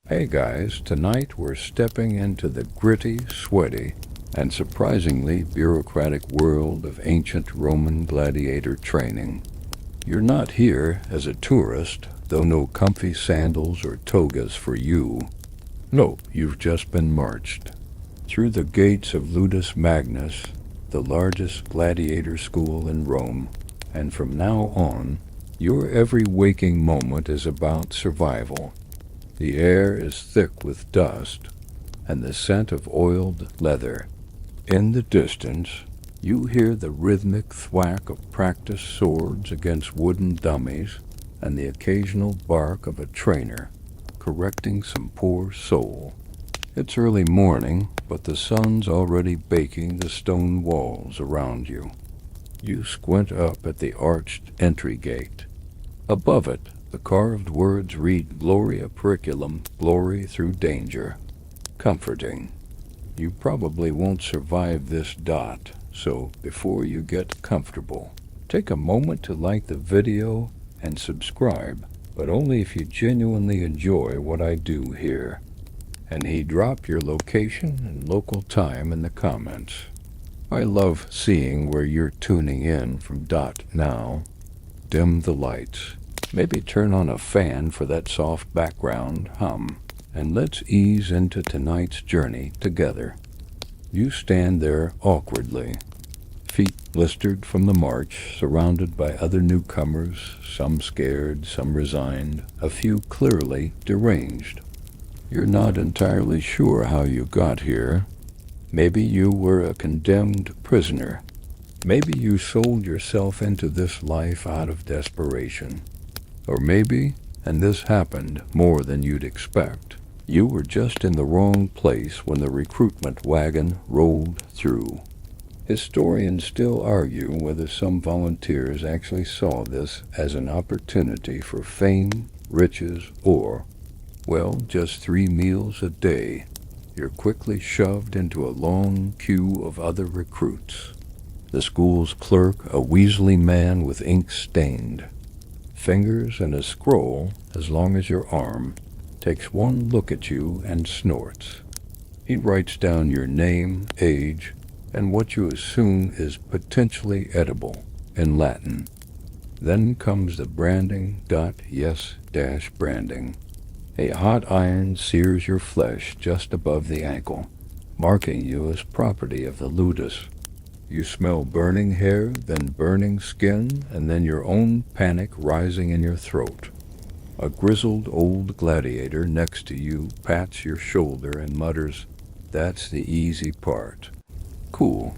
Hey guys, tonight we're stepping into the gritty, sweaty, and surprisingly bureaucratic world of ancient Roman gladiator training. You're not here as a tourist, though no comfy sandals or togas for you. No, you've just been marched through the gates of Ludus Magnus, the largest gladiator school in Rome, and from now on, your every waking moment is about survival. The air is thick with dust and the scent of oiled leather. In the distance, you hear the rhythmic thwack of practice swords against wooden dummies and the occasional bark of a trainer correcting some poor soul. It's early morning, but the sun's already baking the stone walls around you. You squint up at the arched entry gate. Above it, the carved words read Gloria Periculum, glory through danger. Comforting. You probably won't survive this dot, so before you get comfortable, take a moment to like the video and subscribe, but only if you genuinely enjoy what I do here. And drop your location and local time in the comments. I love seeing where you're tuning in from dot now. Dim the lights. Maybe turn on a fan for that soft background hum, and let's ease into tonight's journey together. You stand there awkwardly, feet blistered from the march, surrounded by other newcomers, some scared, some resigned, a few clearly deranged. You're not entirely sure how you got here. Maybe you were a condemned prisoner. Maybe you sold yourself into this life out of desperation. Or maybe, and this happened more than you'd expect, you were just in the wrong place when the recruitment wagon rolled through. Historians still argue whether some volunteers actually saw this as an opportunity for fame, riches, or, well, just 3 meals a day. You're quickly shoved into a long queue of other recruits. The school's clerk, a weaselly man with ink stained fingers and a scroll as long as your arm, takes one look at you and snorts. He writes down your name, age, and what you assume is potentially edible in Latin. Then comes the branding. Yes-branding. A hot iron sears your flesh just above the ankle, marking you as property of the ludus. You smell burning hair, then burning skin, and then your own panic rising in your throat. A grizzled old gladiator next to you pats your shoulder and mutters, "That's the easy part." Cool.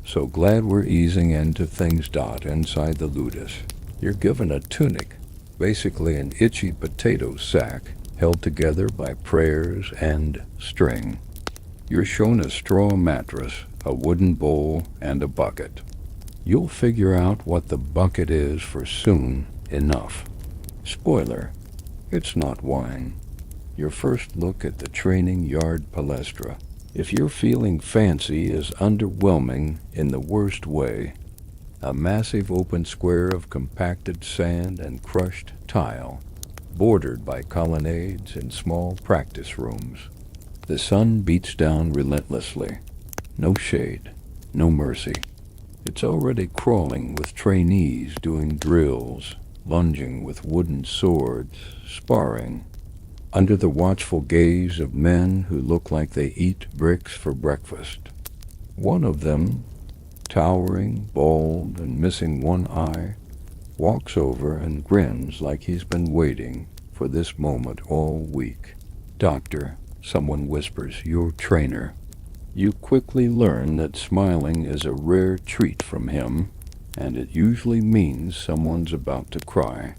So glad we're easing into things. Inside the ludus, you're given a tunic, basically an itchy potato sack held together by prayers and string. You're shown a straw mattress, a wooden bowl, and a bucket. You'll figure out what the bucket is for soon enough. Spoiler, it's not wine. Your first look at the training yard palestra, if you're feeling fancy, is underwhelming in the worst way. A massive open square of compacted sand and crushed tile, bordered by colonnades and small practice rooms. The sun beats down relentlessly. No shade, no mercy. It's already crawling with trainees doing drills, lunging with wooden swords, sparring, under the watchful gaze of men who look like they eat bricks for breakfast. One of them, towering, bald, and missing one eye, walks over and grins like he's been waiting for this moment all week. "Doctor," someone whispers, "your trainer." You quickly learn that smiling is a rare treat from him, and it usually means someone's about to cry.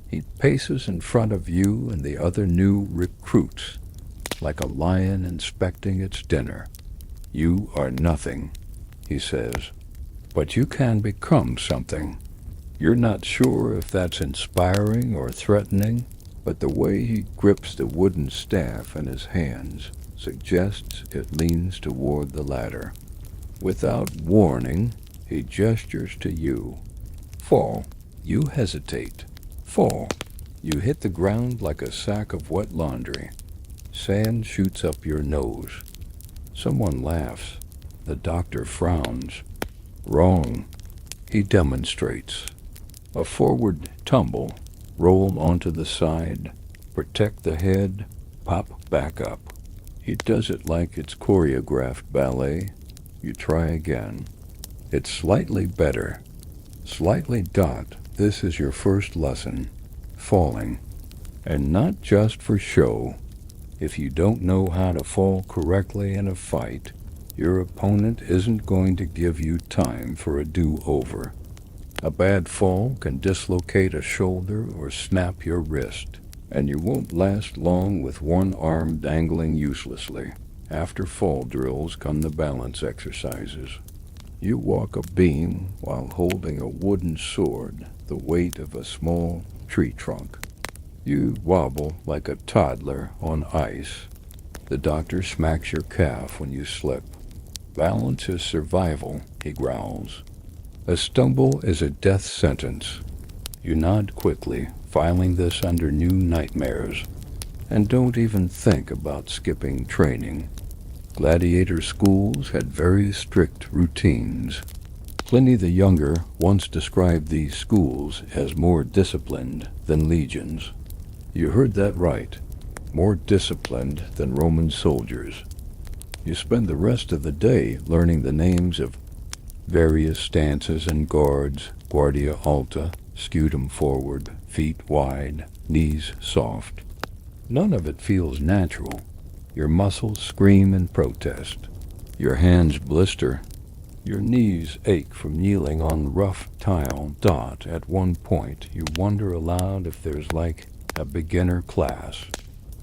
He paces in front of you and the other new recruits, like a lion inspecting its dinner. "You are nothing," he says, "but you can become something." You're not sure if that's inspiring or threatening, but the way he grips the wooden staff in his hands suggests it leans toward the latter. Without warning, he gestures to you. Fall. You hesitate. Fall. You hit the ground like a sack of wet laundry. Sand shoots up your nose. Someone laughs. The doctor frowns. Wrong. He demonstrates. A forward tumble. Roll onto the side. Protect the head. Pop back up. He does it like it's choreographed ballet. You try again. It's slightly better. Slightly dot. This is your first lesson. Falling. And not just for show. If you don't know how to fall correctly in a fight, your opponent isn't going to give you time for a do-over. A bad fall can dislocate a shoulder or snap your wrist, and you won't last long with one arm dangling uselessly. After fall drills come the balance exercises. You walk a beam while holding a wooden sword, the weight of a small tree trunk. You wobble like a toddler on ice. The doctor smacks your calf when you slip. Balance is survival, he growls. A stumble is a death sentence. You nod quickly, filing this under new nightmares. And don't even think about skipping training. Gladiator schools had very strict routines. Pliny the Younger once described these schools as more disciplined than legions. You heard that right. More disciplined than Roman soldiers. You spend the rest of the day learning the names of various stances and guards, guardia alta, scutum forward, feet wide, knees soft. None of it feels natural. Your muscles scream in protest. Your hands blister. Your knees ache from kneeling on rough tile. At one point, you wonder aloud if there's like a beginner class.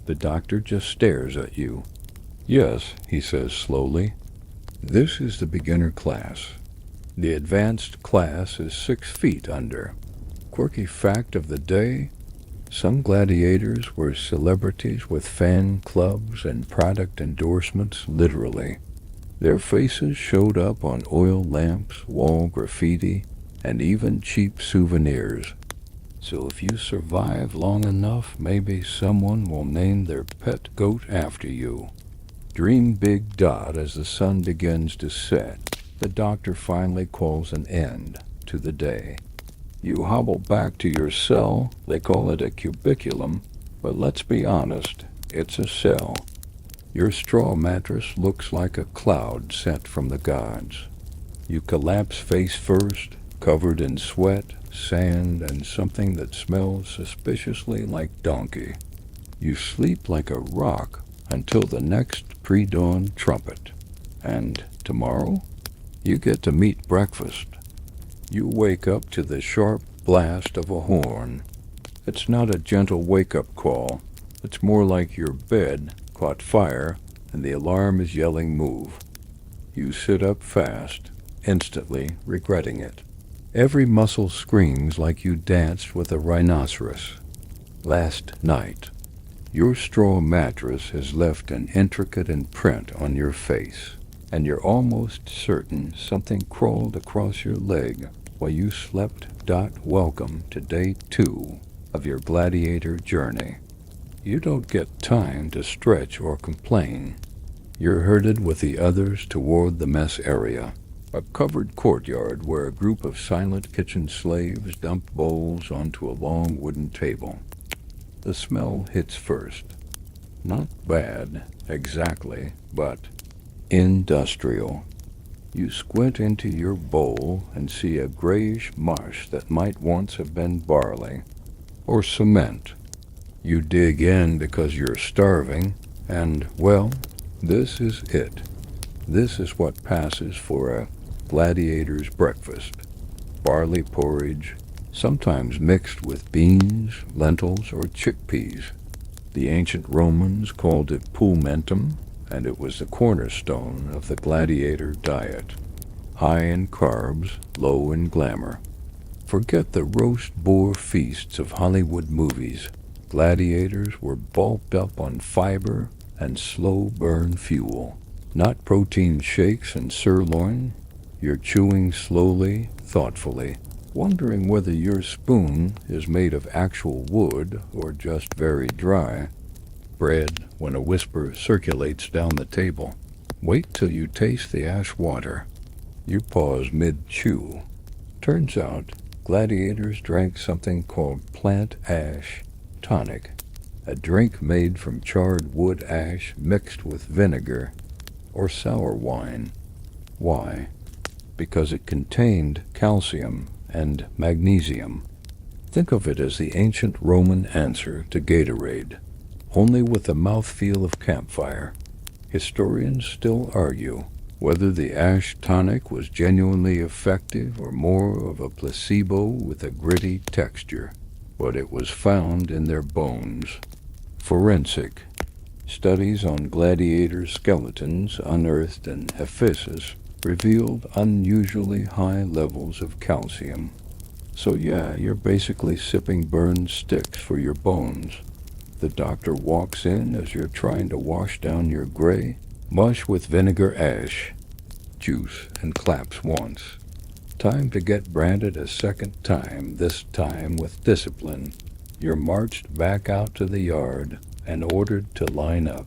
The doctor just stares at you. Yes, he says slowly. This is the beginner class. The advanced class is 6 feet under. Quirky fact of the day, some gladiators were celebrities with fan clubs and product endorsements, literally. Their faces showed up on oil lamps, wall graffiti, and even cheap souvenirs. So if you survive long enough, maybe someone will name their pet goat after you. Dream big, as the sun begins to set. The doctor finally calls an end to the day. You hobble back to your cell. They call it a cubiculum, but let's be honest, it's a cell. Your straw mattress looks like a cloud sent from the gods. You collapse face first, covered in sweat, sand, and something that smells suspiciously like donkey. You sleep like a rock until the next pre-dawn trumpet. And tomorrow, you get to meet breakfast. You wake up to the sharp blast of a horn. It's not a gentle wake-up call. It's more like your bed caught fire and the alarm is yelling move. You sit up fast, instantly regretting it. Every muscle screams like you danced with a rhinoceros. Last night, your straw mattress has left an intricate imprint on your face, and you're almost certain something crawled across your leg while you slept. Welcome to day 2 of your gladiator journey. You don't get time to stretch or complain. You're herded with the others toward the mess area, a covered courtyard where a group of silent kitchen slaves dump bowls onto a long wooden table. The smell hits first. Not bad, exactly, but industrial. You squint into your bowl and see a grayish mush that might once have been barley or cement. You dig in because you're starving, and, well, this is it. This is what passes for a gladiator's breakfast. Barley porridge, sometimes mixed with beans, lentils, or chickpeas. The ancient Romans called it pulmentum, and it was the cornerstone of the gladiator diet. High in carbs, low in glamour. Forget the roast boar feasts of Hollywood movies. Gladiators were bulked up on fiber and slow burn fuel. Not protein shakes and sirloin. You're chewing slowly, thoughtfully, wondering whether your spoon is made of actual wood or just very dry. bread when a whisper circulates down the table. Wait till you taste the ash water. You pause mid-chew. Turns out, gladiators drank something called plant ash tonic, a drink made from charred wood ash mixed with vinegar or sour wine. Why? Because it contained calcium and magnesium. Think of it as the ancient Roman answer to Gatorade, only with the mouthfeel of campfire. Historians still argue whether the ash tonic was genuinely effective or more of a placebo with a gritty texture, but it was found in their bones. Forensic studies on gladiator skeletons unearthed in Ephesus revealed unusually high levels of calcium. So yeah, you're basically sipping burned sticks for your bones. The doctor walks in as you're trying to wash down your gray mush with vinegar ash juice and claps once. Time to get branded a second time, this time with discipline. You're marched back out to the yard and ordered to line up.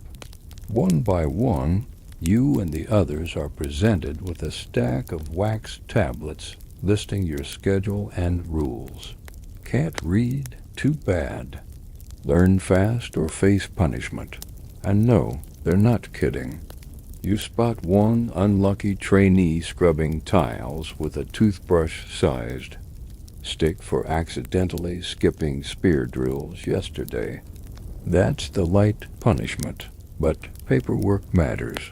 One by one, you and the others are presented with a stack of wax tablets listing your schedule and rules. Can't read? Too bad. Learn fast or face punishment. And no, they're not kidding. You spot one unlucky trainee scrubbing tiles with a toothbrush-sized stick for accidentally skipping spear drills yesterday. That's the light punishment, but paperwork matters.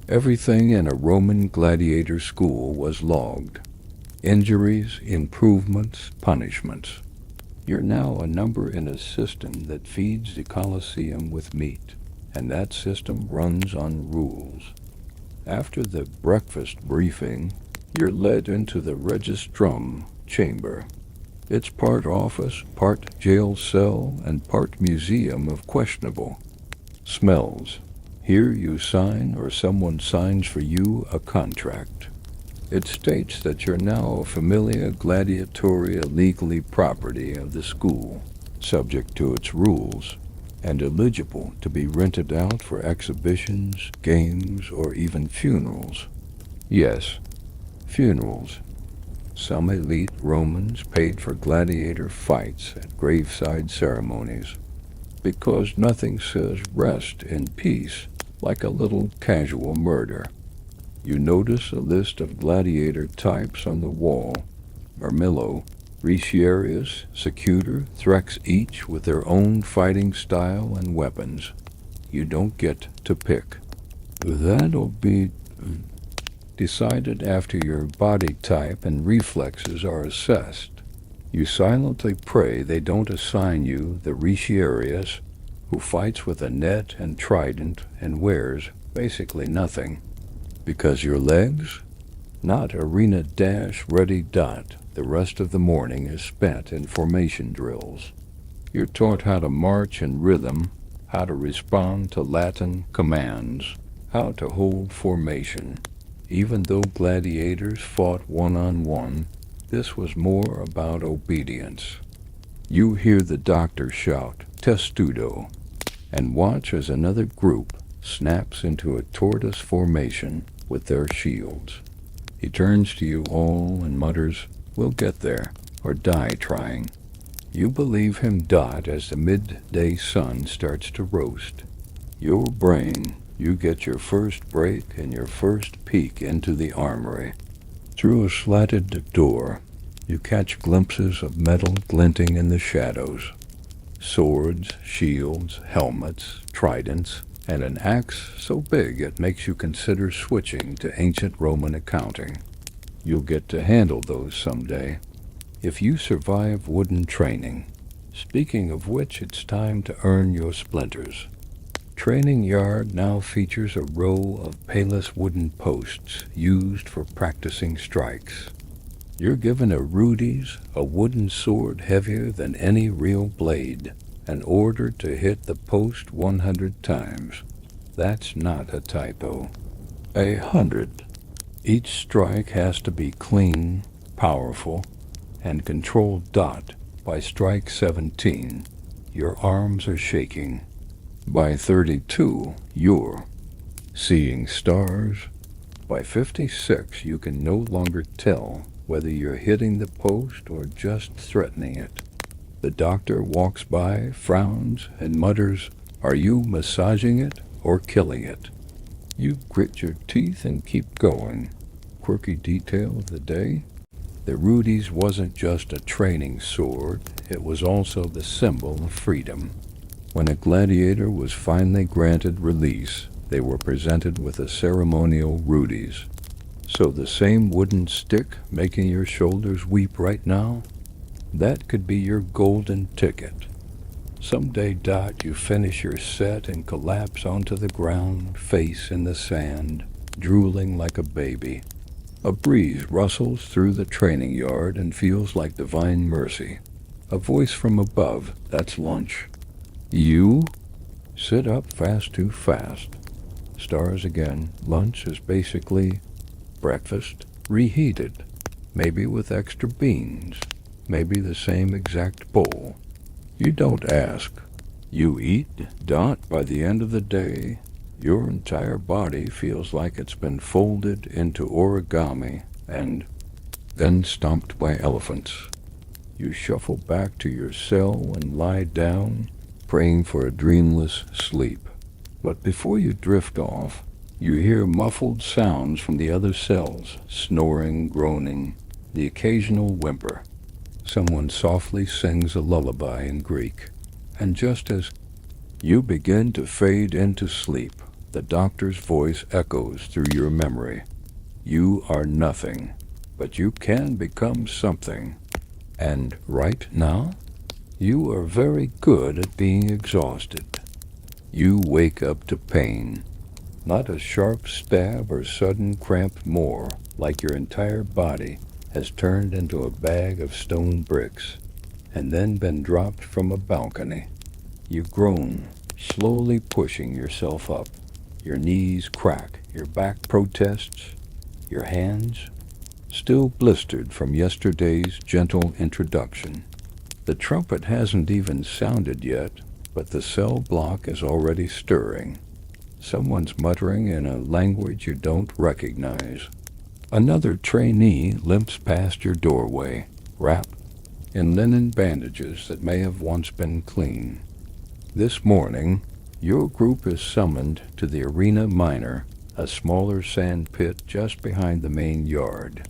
Everything in a Roman gladiator school was logged. Injuries, improvements, punishments. You're now a number in a system that feeds the Colosseum with meat, and that system runs on rules. After the breakfast briefing, you're led into the registrum chamber. It's part office, part jail cell, and part museum of questionable smells. Here you sign, or someone signs for you, a contract. It states that you're now a familia gladiatoria legally property of the school, subject to its rules, and eligible to be rented out for exhibitions, games, or even funerals. Yes, funerals. Some elite Romans paid for gladiator fights at graveside ceremonies, because nothing says rest in peace like a little casual murder. You notice a list of gladiator types on the wall. Mirmillo, Retiarius, Secutor, Threx, each with their own fighting style and weapons. You don't get to pick. That'll be decided after your body type and reflexes are assessed. You silently pray they don't assign you the Retiarius, who fights with a net and trident and wears basically nothing. Because your legs? Not arena dash ready dot. The rest of the morning is spent in formation drills. You're taught how to march in rhythm, how to respond to Latin commands, how to hold formation. Even though gladiators fought one-on-one, this was more about obedience. You hear the doctor shout, testudo, and watch as another group snaps into a tortoise formation with their shields. He turns to you all and mutters, "We'll get there, or die trying." You believe him dot as the midday sun starts to roast. Your brain, you get your first break and your first peek into the armory. Through a slatted door, you catch glimpses of metal glinting in the shadows. Swords, shields, helmets, tridents, and an axe so big it makes you consider switching to ancient Roman accounting. You'll get to handle those someday, if you survive wooden training. Speaking of which, it's time to earn your splinters. Training yard now features a row of payless wooden posts used for practicing strikes. You're given a Rudy's, a wooden sword heavier than any real blade, and ordered to hit the post 100 times. That's not a typo. 100. Each strike has to be clean, powerful, and controlled dot by strike 17. Your arms are shaking. By 32, you're seeing stars. By 56, you can no longer tell whether you're hitting the post or just threatening it. The doctor walks by, frowns, and mutters, "Are you massaging it or killing it?" You grit your teeth and keep going. Quirky detail of the day: the Rudy's wasn't just a training sword, it was also the symbol of freedom. When a gladiator was finally granted release, they were presented with a ceremonial Rudy's. So the same wooden stick making your shoulders weep right now? That could be your golden ticket. Someday, you finish your set and collapse onto the ground, face in the sand, drooling like a baby. A breeze rustles through the training yard and feels like divine mercy. A voice from above, that's lunch. You? Sit up fast too fast. Stars again. Lunch is basically breakfast, reheated. Maybe with extra beans. Maybe the same exact bowl. You don't ask. You eat. By the end of the day, your entire body feels like it's been folded into origami and then stomped by elephants. You shuffle back to your cell and lie down, praying for a dreamless sleep. But before you drift off, you hear muffled sounds from the other cells, snoring, groaning, the occasional whimper. Someone softly sings a lullaby in Greek, and just as you begin to fade into sleep, the doctor's voice echoes through your memory. You are nothing, but you can become something. And right now, you are very good at being exhausted. You wake up to pain, not a sharp stab or sudden cramp, more like your entire body has turned into a bag of stone bricks and then been dropped from a balcony. You groan, slowly pushing yourself up. Your knees crack, your back protests, your hands still blistered from yesterday's gentle introduction. The trumpet hasn't even sounded yet, but the cell block is already stirring. Someone's muttering in a language you don't recognize. Another trainee limps past your doorway, wrapped in linen bandages that may have once been clean. This morning, your group is summoned to the Arena Minor, a smaller sand pit just behind the main yard.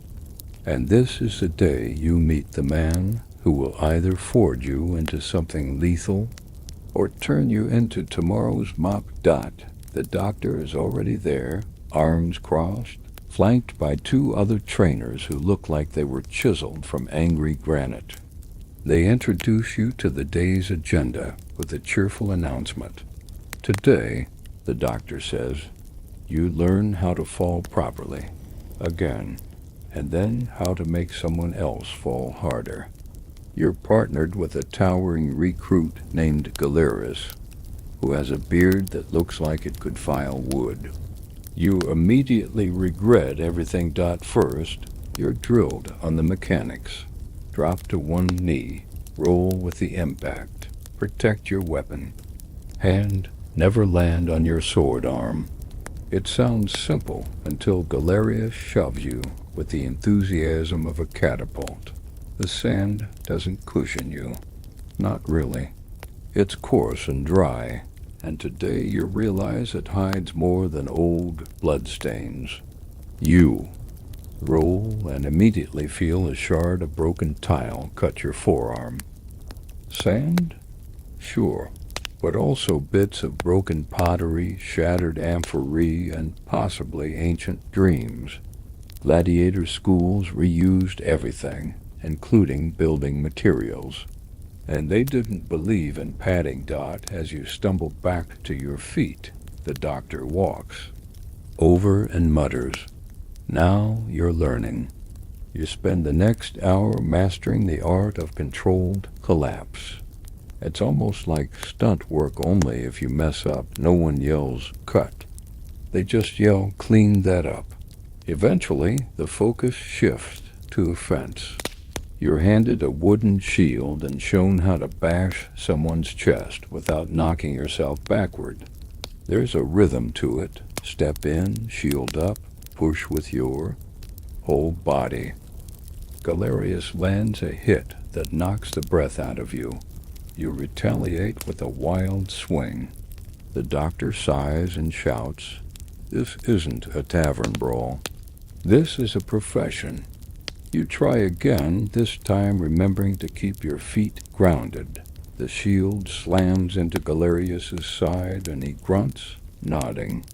And this is the day you meet the man who will either forge you into something lethal or turn you into tomorrow's mock Dot. The doctor is already there, arms crossed, flanked by two other trainers who look like they were chiseled from angry granite. They introduce you to the day's agenda with a cheerful announcement. Today, the doctor says, you learn how to fall properly, again, and then how to make someone else fall harder. You're partnered with a towering recruit named Gladiator, who has a beard that looks like it could file wood. You immediately regret everything. First, you're drilled on the mechanics. Drop to one knee, roll with the impact, protect your weapon. Hand never land on your sword arm. It sounds simple until Gladiator shoves you with the enthusiasm of a catapult. The sand doesn't cushion you. Not really. It's coarse and dry, and today you realize it hides more than old bloodstains. You roll and immediately feel a shard of broken tile cut your forearm. Sand? Sure, but also bits of broken pottery, shattered amphorae, and possibly ancient dreams. Gladiator schools reused everything, including building materials. And they didn't believe in padding. As you stumble back to your feet, the doctor walks over and mutters, now you're learning. You spend the next hour mastering the art of controlled collapse. It's almost like stunt work, only if you mess up, no one yells, cut. They just yell, clean that up. Eventually, the focus shifts to offense. You're handed a wooden shield and shown how to bash someone's chest without knocking yourself backward. There's a rhythm to it. Step in, shield up, push with your whole body. Galerius lands a hit that knocks the breath out of you. You retaliate with a wild swing. The doctor sighs and shouts, "This isn't a tavern brawl. This is a profession." You try again, this time remembering to keep your feet grounded. The shield slams into Galerius's side and he grunts, nodding.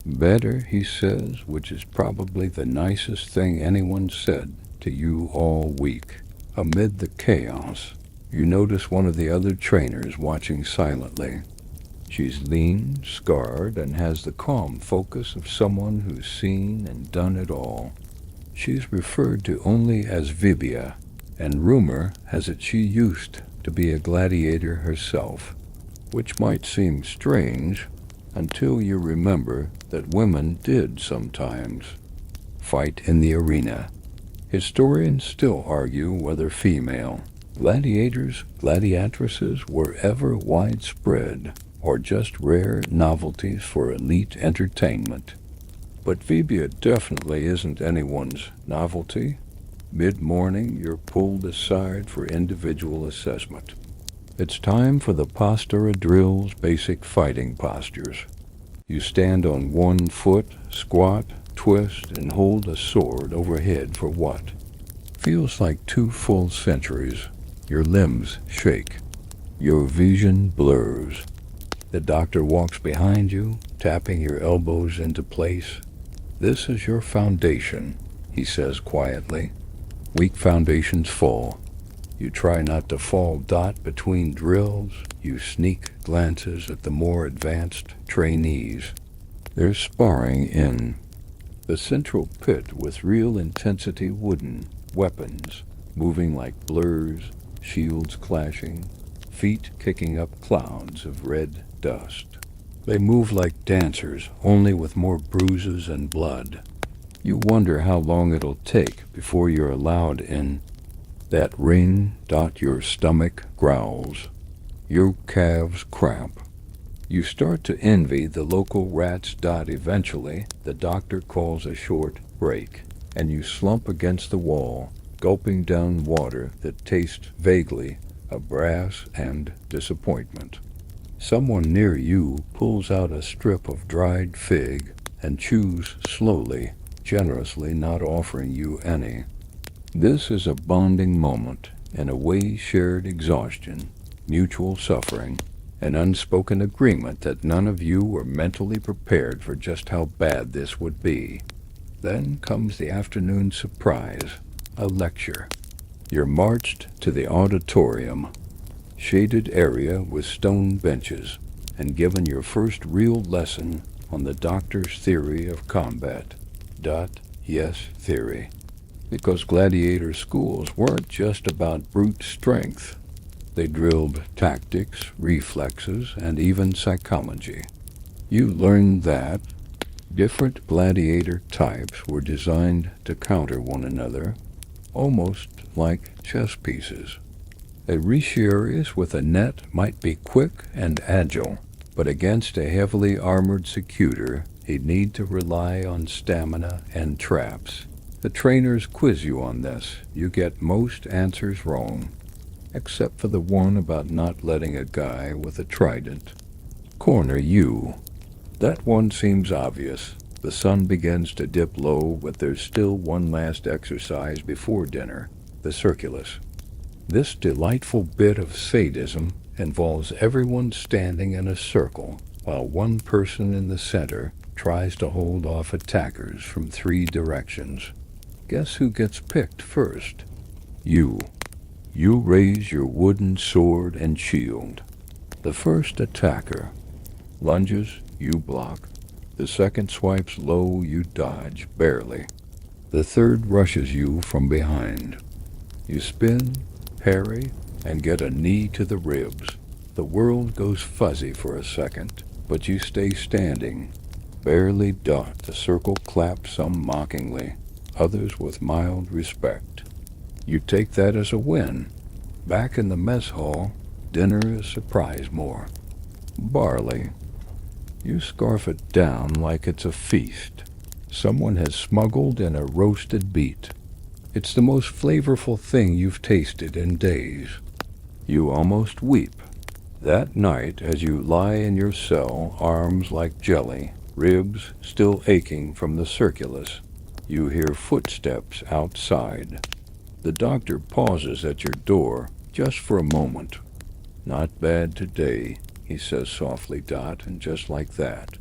"Better," he says, which is probably the nicest thing anyone said to you all week. Amid the chaos, you notice one of the other trainers watching silently. She's lean, scarred, and has the calm focus of someone who's seen and done it all. She's referred to only as Vibia, and rumor has it she used to be a gladiator herself, which might seem strange until you remember that women did sometimes fight in the arena. Historians still argue whether female gladiators, gladiatresses were ever widespread or just rare novelties for elite entertainment. But Vibia definitely isn't anyone's novelty. Mid-morning, you're pulled aside for individual assessment. It's time for the Pastora drill's basic fighting postures. You stand on one foot, squat, twist, and hold a sword overhead for what feels like 2 full centuries. Your limbs shake. Your vision blurs. The doctor walks behind you, tapping your elbows into place. "This is your foundation," he says quietly. Weak foundations fall. You try not to fall between drills. You sneak glances at the more advanced trainees. They're sparring in the central pit with real intensity wooden weapons, moving like blurs, shields clashing, feet kicking up clouds of red dust. They move like dancers, only with more bruises and blood. You wonder how long it'll take before you're allowed in. That ring. Your stomach growls. Your calves cramp. You start to envy the local rats. Eventually, the doctor calls a short break, and you slump against the wall, gulping down water that tastes vaguely of brass and disappointment. Someone near you pulls out a strip of dried fig and chews slowly, generously not offering you any. This is a bonding moment, in a way shared exhaustion, mutual suffering, an unspoken agreement that none of you were mentally prepared for just how bad this would be. Then comes the afternoon surprise, a lecture. You're marched to the auditorium, shaded area with stone benches, and given your first real lesson on the doctor's theory of combat. Yes, theory. Because gladiator schools weren't just about brute strength. They drilled tactics, reflexes, and even psychology. You learned that different gladiator types were designed to counter one another, almost like chess pieces. A Retiarius with a net might be quick and agile, but against a heavily armored secutor, he'd need to rely on stamina and traps. The trainers quiz you on this. You get most answers wrong, except for the one about not letting a guy with a trident corner you. That one seems obvious. The sun begins to dip low, but there's still one last exercise before dinner, the circulus. This delightful bit of sadism involves everyone standing in a circle, while one person in the center tries to hold off attackers from 3 directions. Guess who gets picked first? You. You raise your wooden sword and shield. The first attacker lunges, you block. The second swipes low, you dodge, barely. The third rushes you from behind. You spin, parry, and get a knee to the ribs. The world goes fuzzy for a second, but you stay standing. Barely the circle claps some mockingly, others with mild respect. You take that as a win. Back in the mess hall, dinner is surprise more. Barley. You scarf it down like it's a feast. Someone has smuggled in a roasted beet. It's the most flavorful thing you've tasted in days. You almost weep. That night, as you lie in your cell, arms like jelly, ribs still aching from the circulus, you hear footsteps outside. The doctor pauses at your door just for a moment. "Not bad today," he says softly, Dot, and just like that,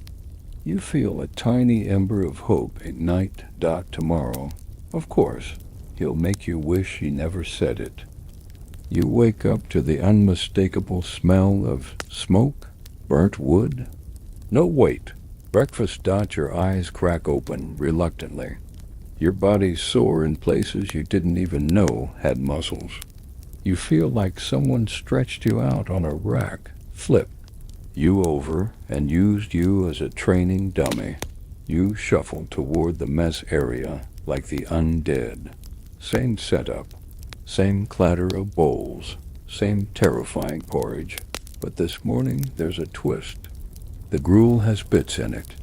you feel a tiny ember of hope ignite, Dot, tomorrow. Of course, he'll make you wish he never said it. You wake up to the unmistakable smell of smoke, burnt wood. No, wait. Breakfast, Dot, your eyes crack open reluctantly. Your body's sore in places you didn't even know had muscles. You feel like someone stretched you out on a rack, flipped you over, and used you as a training dummy. You shuffle toward the mess area like the undead. Same setup, same clatter of bowls, same terrifying porridge. But this morning there's a twist. The gruel has bits in it.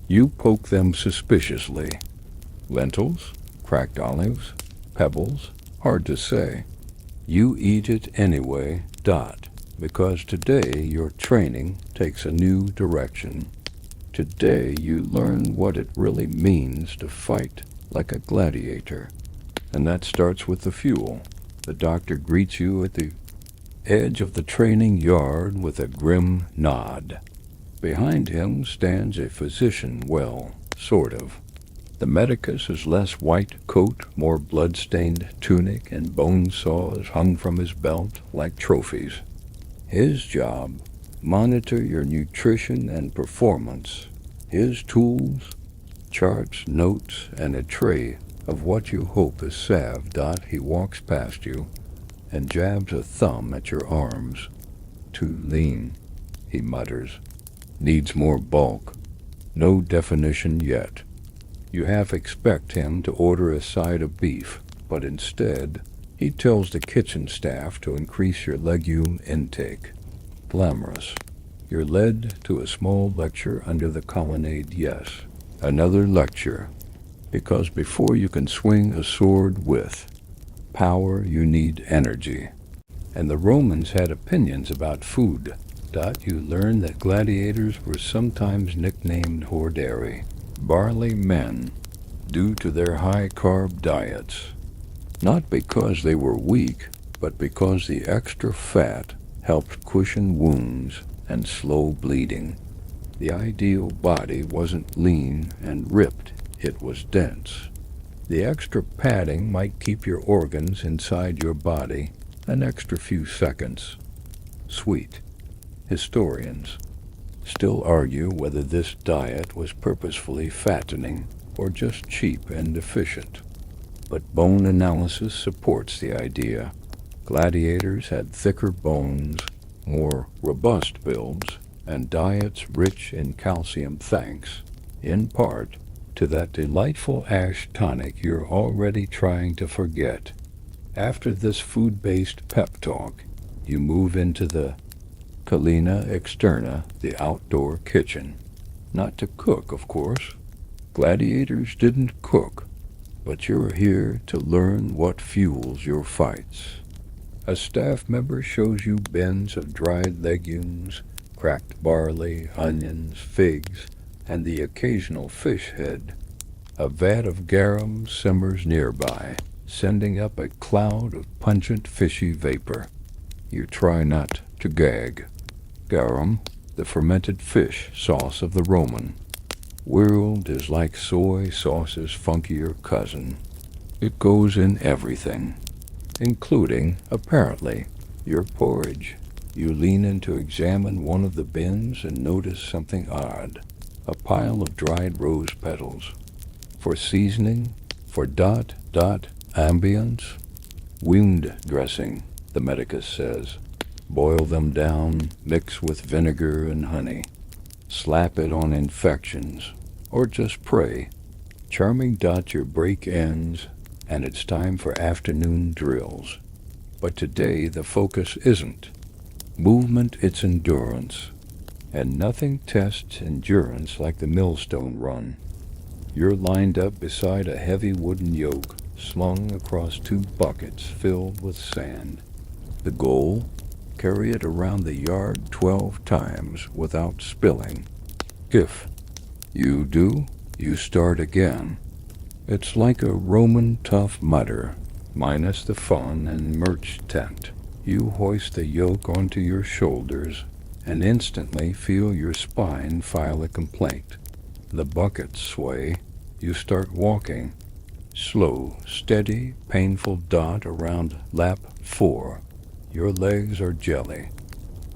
You poke them suspiciously. Lentils, cracked olives, pebbles, hard to say. You eat it anyway, Dot, because today your training takes a new direction. Today you learn what it really means to fight like a gladiator. And that starts with the fuel. The doctor greets you at the edge of the training yard with a grim nod. Behind him stands a physician, well, sort of. The medicus, his less white coat, more blood-stained tunic, and bone saws hung from his belt like trophies. His job, monitor your nutrition and performance. His tools, charts, notes, and a tray of what you hope is salve. Dot, he walks past you and jabs a thumb at your arms. "Too lean," he mutters. "Needs more bulk. No definition yet." You half expect him to order a side of beef, but instead, he tells the kitchen staff to increase your legume intake. Glamorous. You're led to a small lecture under the colonnade, yes. Another lecture, because before you can swing a sword with power, you need energy. And the Romans had opinions about food. Dot, you learn that gladiators were sometimes nicknamed horderi, barley men, due to their high-carb diets. Not because they were weak, but because the extra fat helped cushion wounds and slow bleeding. The ideal body wasn't lean and ripped, it was dense. The extra padding might keep your organs inside your body an extra few seconds. Sweet. Historians still argue whether this diet was purposefully fattening or just cheap and efficient. But bone analysis supports the idea. Gladiators had thicker bones, more robust builds, and diets rich in calcium thanks, in part, to that delightful ash tonic you're already trying to forget. After this food-based pep talk, you move into the Calina Externa, the outdoor kitchen. Not to cook, of course. Gladiators didn't cook, but you're here to learn what fuels your fights. A staff member shows you bins of dried legumes, cracked barley, onions, figs, and the occasional fish head. A vat of garum simmers nearby, sending up a cloud of pungent fishy vapor. You try not to gag. Garum, the fermented fish sauce of the Roman. World is like soy sauce's funkier cousin. It goes in everything, including, apparently, your porridge. You lean in to examine one of the bins and notice something odd. A pile of dried rose petals. For seasoning, for dot ambience, wound dressing, the medicus says. Boil them down, mix with vinegar and honey. Slap it on infections, or just pray. Charming Dot, your break ends, and it's time for afternoon drills. But today the focus isn't movement, it's endurance. And nothing tests endurance like the millstone run. You're lined up beside a heavy wooden yoke slung across 2 buckets filled with sand. The goal? Carry it around the yard 12 times without spilling. If you do, you start again. It's like a Roman Tough Mudder, minus the fun and merch tent. You hoist the yoke onto your shoulders and instantly feel your spine file a complaint. The buckets sway. You start walking. Slow, steady, painful dot around lap 4. Your legs are jelly.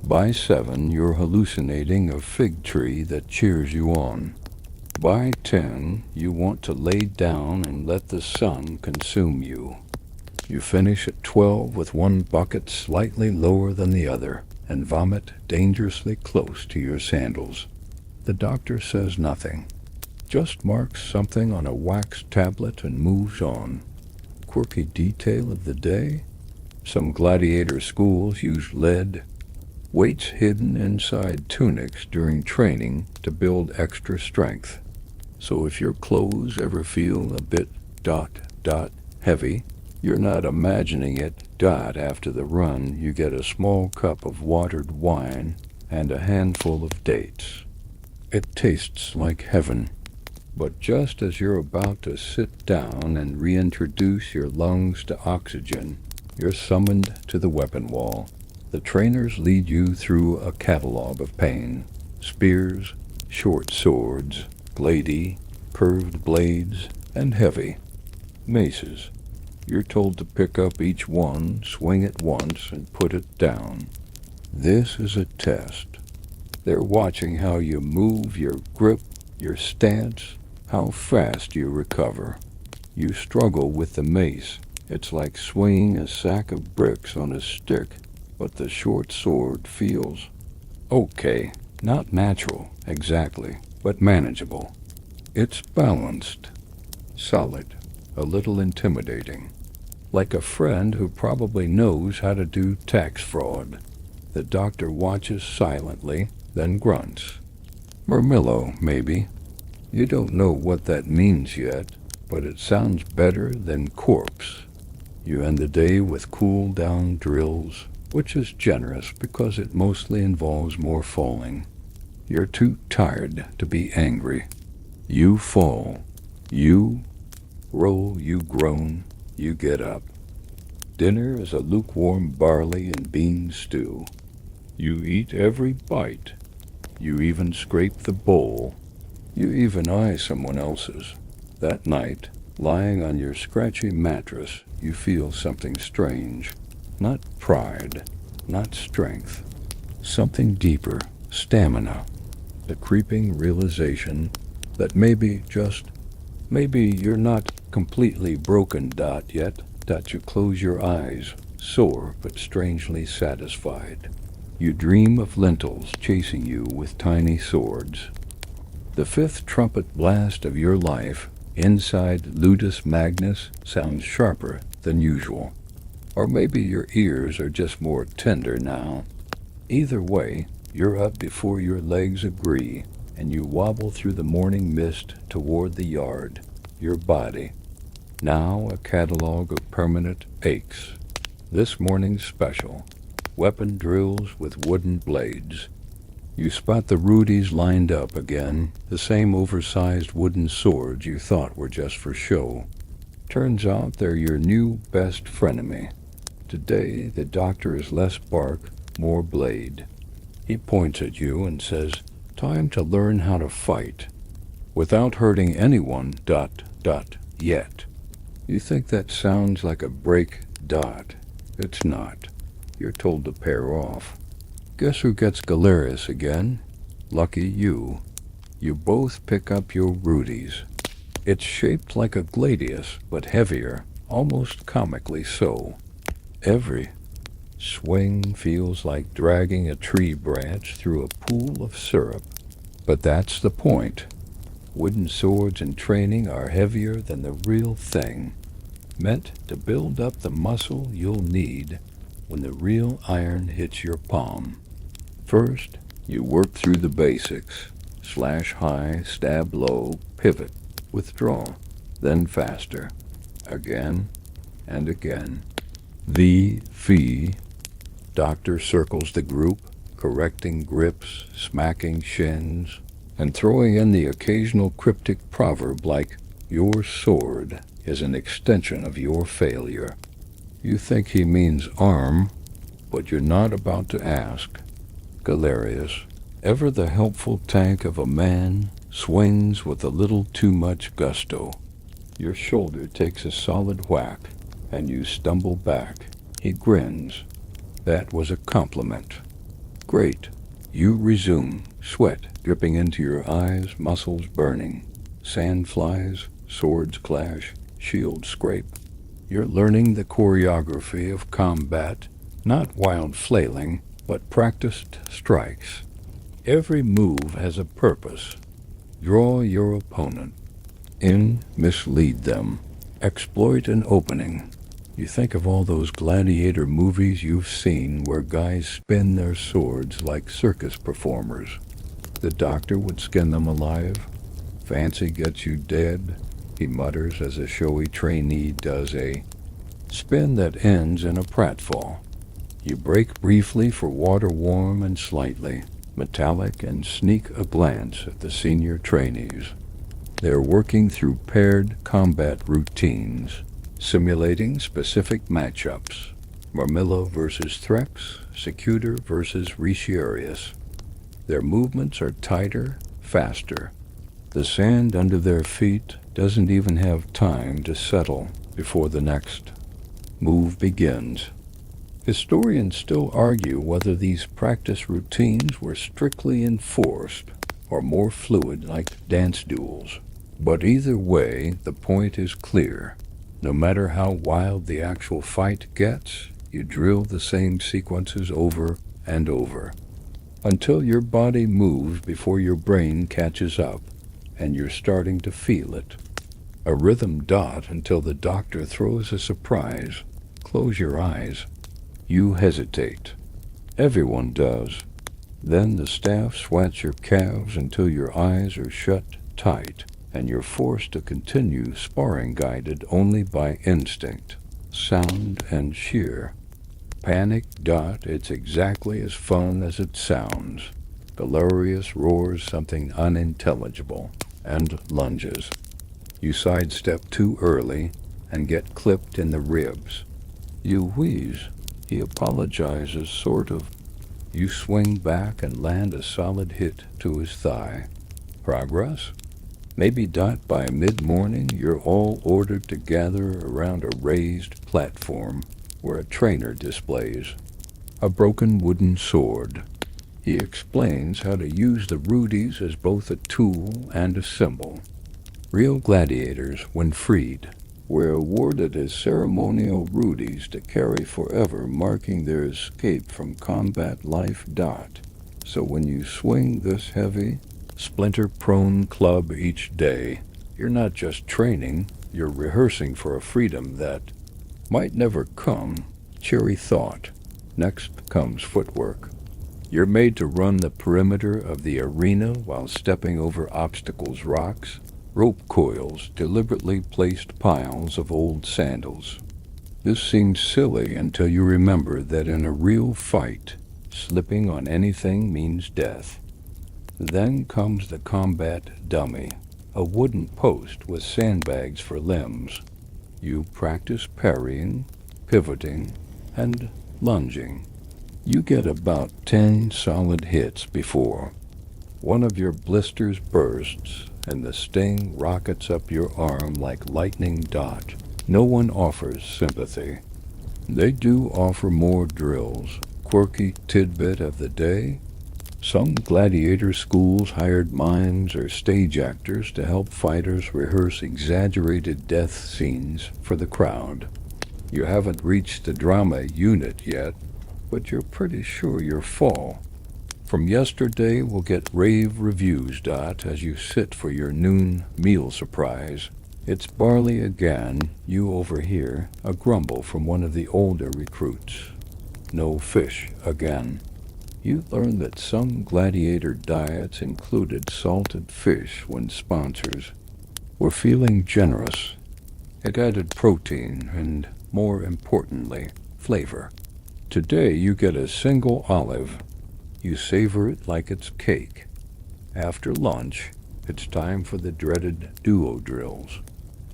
By 7, you're hallucinating a fig tree that cheers you on. By 10, you want to lay down and let the sun consume you. You finish at 12 with one bucket slightly lower than the other and vomit dangerously close to your sandals. The doctor says nothing, just marks something on a wax tablet and moves on. Quirky detail of the day? Some gladiator schools use lead, weights hidden inside tunics during training to build extra strength. So if your clothes ever feel a bit ... heavy, you're not imagining it ... After the run, you get a small cup of watered wine and a handful of dates. It tastes like heaven. But just as you're about to sit down and reintroduce your lungs to oxygen, you're summoned to the weapon wall. The trainers lead you through a catalog of pain. Spears, short swords, glady, curved blades, and heavy maces. You're told to pick up each one, swing it once, and put it down. This is a test. They're watching how you move, your grip, your stance, how fast you recover. You struggle with the mace. It's like swinging a sack of bricks on a stick, but the short sword feels okay. Not natural, exactly, but manageable. It's balanced, solid, a little intimidating. Like a friend who probably knows how to do tax fraud. The doctor watches silently, then grunts. Murmillo, maybe. You don't know what that means yet, but it sounds better than corpse. You end the day with cool-down drills, which is generous because it mostly involves more falling. You're too tired to be angry. You fall. You roll, you groan, you get up. Dinner is a lukewarm barley and bean stew. You eat every bite. You even scrape the bowl. You even eye someone else's. That night, lying on your scratchy mattress, you feel something strange. Not pride, not strength. Something deeper, stamina. The creeping realization that maybe you're not completely broken yet, that you close your eyes, sore but strangely satisfied. You dream of lentils chasing you with tiny swords. The 5th trumpet blast of your life, inside Ludus Magnus, sounds sharper than usual. Or maybe your ears are just more tender now. Either way, you're up before your legs agree, and you wobble through the morning mist toward the yard, your body. Now a catalog of permanent aches. This morning's special, weapon drills with wooden blades. You spot the Rudies lined up again, the same oversized wooden swords you thought were just for show. Turns out they're your new best frenemy. Today the doctor is less bark, more blade. He points at you and says, "Time to learn how to fight, without hurting anyone, ... yet." You think that sounds like a break ... It's not. You're told to pair off. Guess who gets Galerius again? Lucky you. You both pick up your Rudies. It's shaped like a gladius, but heavier, almost comically so. Every swing feels like dragging a tree branch through a pool of syrup. But that's the point. Wooden swords in training are heavier than the real thing. meant to build up the muscle you'll need when the real iron hits your palm. First, you work through the basics: slash high, stab low, pivot, withdraw, then faster, again and again. The fee. Doctor circles the group, correcting grips, smacking shins, and throwing in the occasional cryptic proverb like, "Your sword is an extension of your failure." You think he means arm, but you're not about to ask. Galerius, ever the helpful tank of a man, swings with a little too much gusto. Your shoulder takes a solid whack, and you stumble back. He grins. That was a compliment. Great. You resume, sweat dripping into your eyes, muscles burning. Sand flies, swords clash, shields scrape. You're learning the choreography of combat, not wild flailing, but practiced strikes. Every move has a purpose. Draw your opponent. In, mislead them. Exploit an opening. You think of all those gladiator movies you've seen where guys spin their swords like circus performers. The doctor would skin them alive. Fancy gets you dead, he mutters as a showy trainee does a spin that ends in a pratfall. You break briefly for water warm and slightly metallic and sneak a glance at the senior trainees. They're working through paired combat routines, simulating specific matchups: Marmillo versus Threx, Secutor versus Retiarius. Their movements are tighter, faster. The sand under their feet doesn't even have time to settle before the next move begins. Historians still argue whether these practice routines were strictly enforced or more fluid like dance duels. But either way, the point is clear. No matter how wild the actual fight gets, you drill the same sequences over and over, until your body moves before your brain catches up, and you're starting to feel it. A rhythm dot until the doctor throws a surprise. Close your eyes. You hesitate. Everyone does. Then the staff sweats your calves until your eyes are shut tight, and you're forced to continue sparring guided only by instinct, sound, and sheer. Panic dot, it's exactly as fun as it sounds. Galerius roars something unintelligible and lunges. You sidestep too early and get clipped in the ribs. You wheeze. He apologizes, sort of. You swing back and land a solid hit to his thigh. Progress? Maybe dot by mid-morning you're all ordered to gather around a raised platform where a trainer displays a broken wooden sword. He explains how to use the rudies as both a tool and a symbol. Real gladiators, when freed, were awarded as ceremonial rudies to carry forever, marking their escape from combat life dot. So when you swing this heavy, splinter-prone club each day, you're not just training, you're rehearsing for a freedom that might never come. Cheery thought. Next comes footwork. You're made to run the perimeter of the arena while stepping over obstacles, rocks, rope coils, deliberately placed piles of old sandals. This seems silly until you remember that in a real fight, slipping on anything means death. Then comes the combat dummy, a wooden post with sandbags for limbs. You practice parrying, pivoting, and lunging. You get about 10 solid hits before one of your blisters bursts and the sting rockets up your arm like lightning dot. No one offers sympathy. They do offer more drills. Quirky tidbit of the day: some gladiator schools hired mimes or stage actors to help fighters rehearse exaggerated death scenes for the crowd. You haven't reached the drama unit yet, but you're pretty sure your fall from yesterday will get rave reviews dot as you sit for your noon meal surprise. It's barley again. You overhear a grumble from one of the older recruits. No fish again. You learn that some gladiator diets included salted fish when sponsors were feeling generous. It added protein and, more importantly, flavor. Today you get a single olive. You savor it like it's cake. After lunch, it's time for the dreaded duo drills.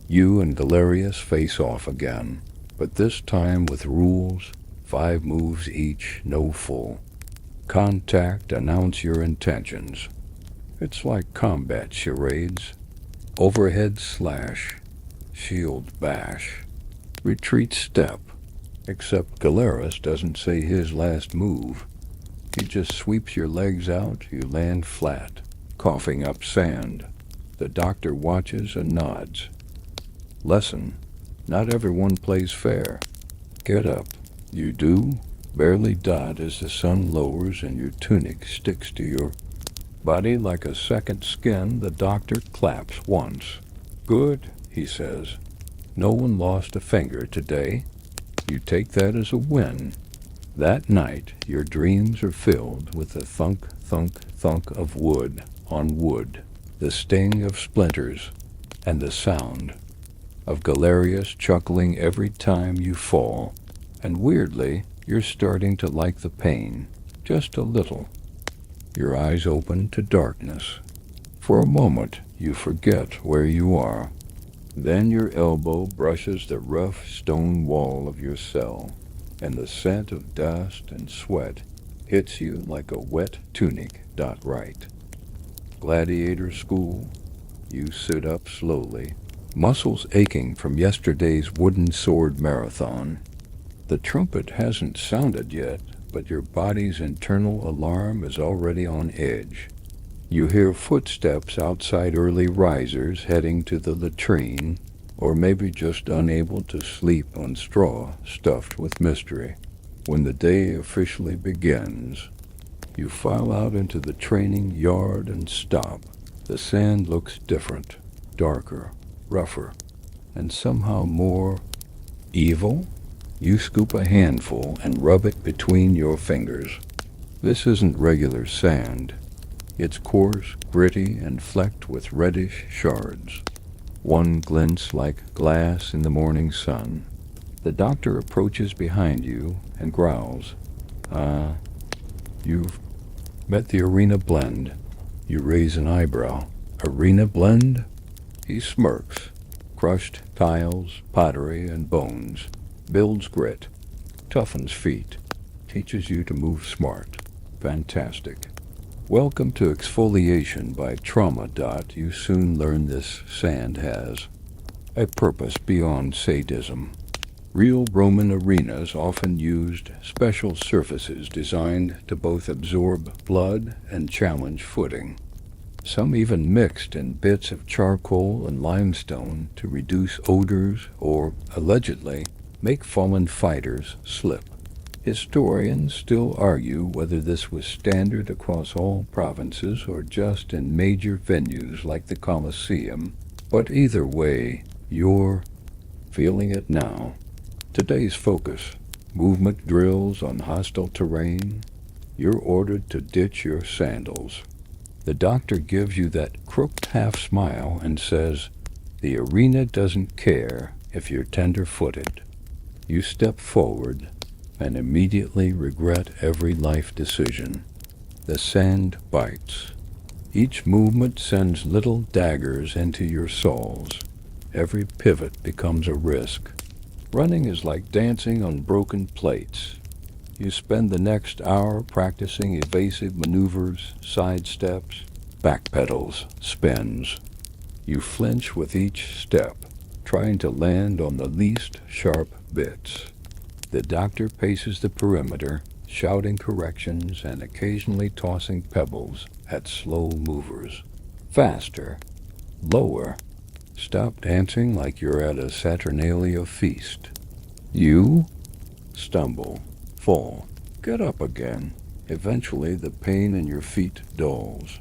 You and Galerius face off again, but this time with rules, 5 moves each, no full. Contact, announce your intentions. It's like combat charades. Overhead slash, shield bash, retreat step, except Galerius doesn't say his last move. He just sweeps your legs out, you land flat, coughing up sand. The doctor watches and nods. Lesson: not everyone plays fair. Get up. You do. Barely dot as the sun lowers and your tunic sticks to your body like a second skin. The doctor claps once. Good, he says. No one lost a finger today. You take that as a win. That night, your dreams are filled with the thunk, thunk, thunk of wood on wood, the sting of splinters, and the sound of Galerius chuckling every time you fall. And weirdly, you're starting to like the pain, just a little. Your eyes open to darkness. For a moment, you forget where you are. Then your elbow brushes the rough stone wall of your cell, and the scent of dust and sweat hits you like a wet tunic. Right. Gladiator school. You sit up slowly, muscles aching from yesterday's wooden sword marathon. The trumpet hasn't sounded yet, but your body's internal alarm is already on edge. You hear footsteps outside early risers heading to the latrine, or maybe just unable to sleep on straw stuffed with mystery. When the day officially begins, you file out into the training yard and stop. The sand looks different, darker, rougher, and somehow more evil. You scoop a handful and rub it between your fingers. This isn't regular sand. It's coarse, gritty, and flecked with reddish shards. One glints like glass in the morning sun. The doctor approaches behind you and growls. You've met the arena blend. You raise an eyebrow. Arena blend? He smirks. Crushed tiles, pottery, and bones. Builds grit. Toughens feet. Teaches you to move smart. Fantastic. Welcome to exfoliation by trauma. You soon learn this sand has a purpose beyond sadism. Real Roman arenas often used special surfaces designed to both absorb blood and challenge footing. Some even mixed in bits of charcoal and limestone to reduce odors or, allegedly, make fallen fighters slip. Historians still argue whether this was standard across all provinces or just in major venues like the Colosseum. But either way, you're feeling it now. Today's focus: movement drills on hostile terrain. You're ordered to ditch your sandals. The doctor gives you that crooked half smile and says, "The arena doesn't care if you're tender-footed." You step forward and immediately regret every life decision. The sand bites. Each movement sends little daggers into your soles. Every pivot becomes a risk. Running is like dancing on broken plates. You spend the next hour practicing evasive maneuvers, sidesteps, backpedals, spins. You flinch with each step, trying to land on the least sharp bits. The doctor paces the perimeter, shouting corrections and occasionally tossing pebbles at slow movers. Faster. Lower. Stop dancing like you're at a Saturnalia feast. You stumble, fall, get up again. Eventually the pain in your feet dulls.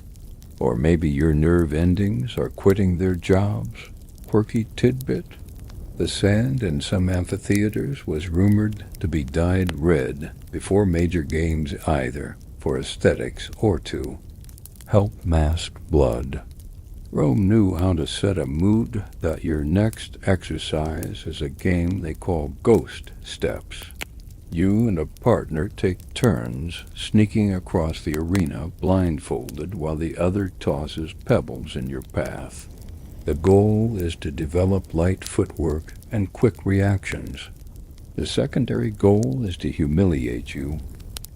Or maybe your nerve endings are quitting their jobs, quirky tidbit? The sand in some amphitheaters was rumored to be dyed red before major games either, for aesthetics or to help mask blood. Rome knew how to set a mood that your next exercise is a game they call ghost steps. You and a partner take turns sneaking across the arena blindfolded while the other tosses pebbles in your path. The goal is to develop light footwork and quick reactions. The secondary goal is to humiliate you.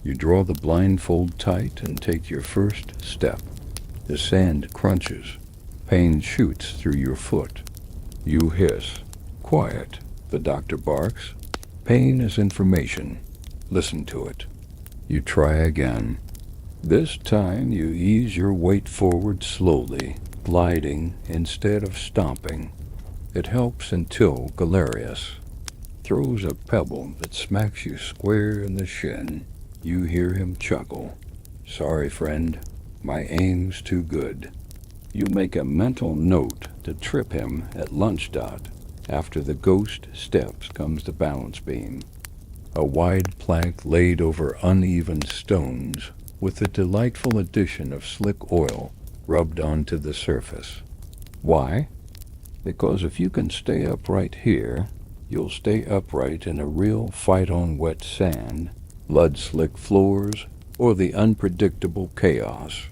You draw the blindfold tight and take your first step. The sand crunches. Pain shoots through your foot. You hiss. Quiet, the doctor barks. Pain is information. Listen to it. You try again. This time you ease your weight forward slowly, gliding instead of stomping. It helps until Galerius throws a pebble that smacks you square in the shin. You hear him chuckle. Sorry, friend, my aim's too good. You make a mental note to trip him at lunch dot. After the ghost steps comes the balance beam, a wide plank laid over uneven stones with the delightful addition of slick oil rubbed onto the surface. Why? Because if you can stay upright here, you'll stay upright in a real fight on wet sand, blood-slick floors, or the unpredictable chaos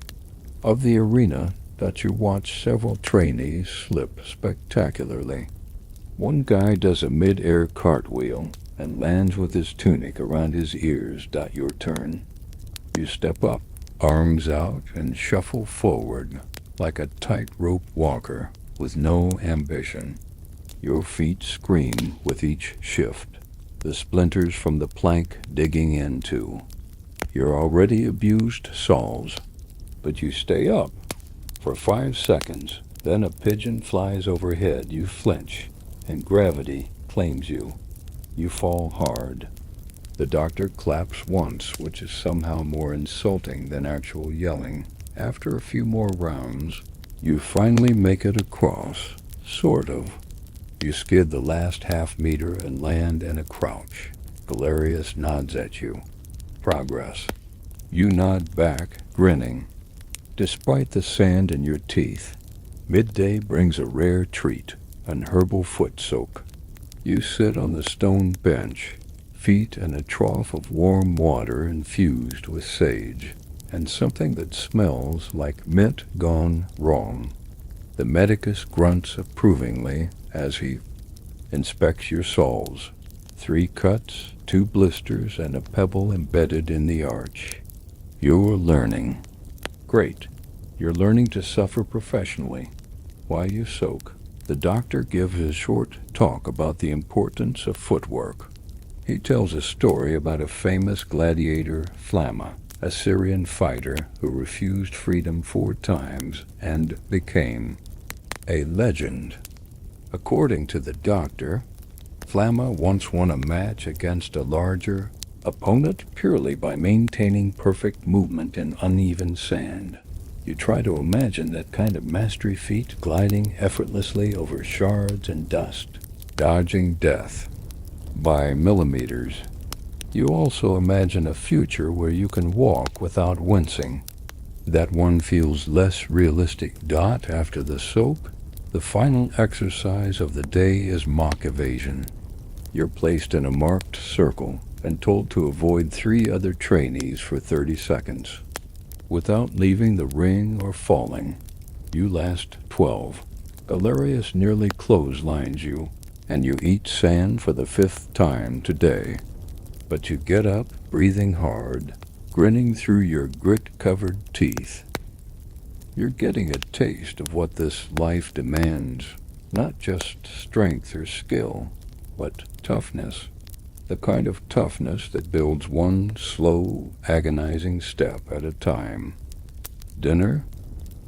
of the arena that you watch several trainees slip spectacularly. One guy does a mid-air cartwheel and lands with his tunic around his ears. Your turn. You step up, arms out, and shuffle forward like a tightrope walker with no ambition. Your feet scream with each shift, the splinters from the plank digging into your already abused soles. But you stay up for 5 seconds, then a pigeon flies overhead. You flinch, and gravity claims you. You fall hard. The doctor claps once, which is somehow more insulting than actual yelling. After a few more rounds, you finally make it across, sort of. You skid the last half-meter and land in a crouch. Galerius nods at you. Progress. You nod back, grinning. Despite the sand in your teeth, midday brings a rare treat, an herbal foot soak. You sit on the stone bench, feet in a trough of warm water infused with sage, and something that smells like mint gone wrong. The medicus grunts approvingly as he inspects your soles. 3 cuts, 2 blisters, and a pebble embedded in the arch. You're learning. Great. You're learning to suffer professionally. While you soak, the doctor gives a short talk about the importance of footwork. He tells a story about a famous gladiator, Flamma, a Syrian fighter who refused freedom 4 times and became a legend. According to the doctor, Flamma once won a match against a larger opponent purely by maintaining perfect movement in uneven sand. You try to imagine that kind of mastery feat gliding effortlessly over shards and dust, dodging death by millimeters. You also imagine a future where you can walk without wincing. That one feels less realistic. After the soap, the final exercise of the day is mock evasion. You're placed in a marked circle and told to avoid 3 other trainees for 30 seconds. Without leaving the ring or falling, you last 12. Galerius nearly clotheslines you, and you eat sand for the 5th time today. But you get up, breathing hard, grinning through your grit-covered teeth. You're getting a taste of what this life demands, not just strength or skill, but toughness. The kind of toughness that builds one slow, agonizing step at a time. Dinner?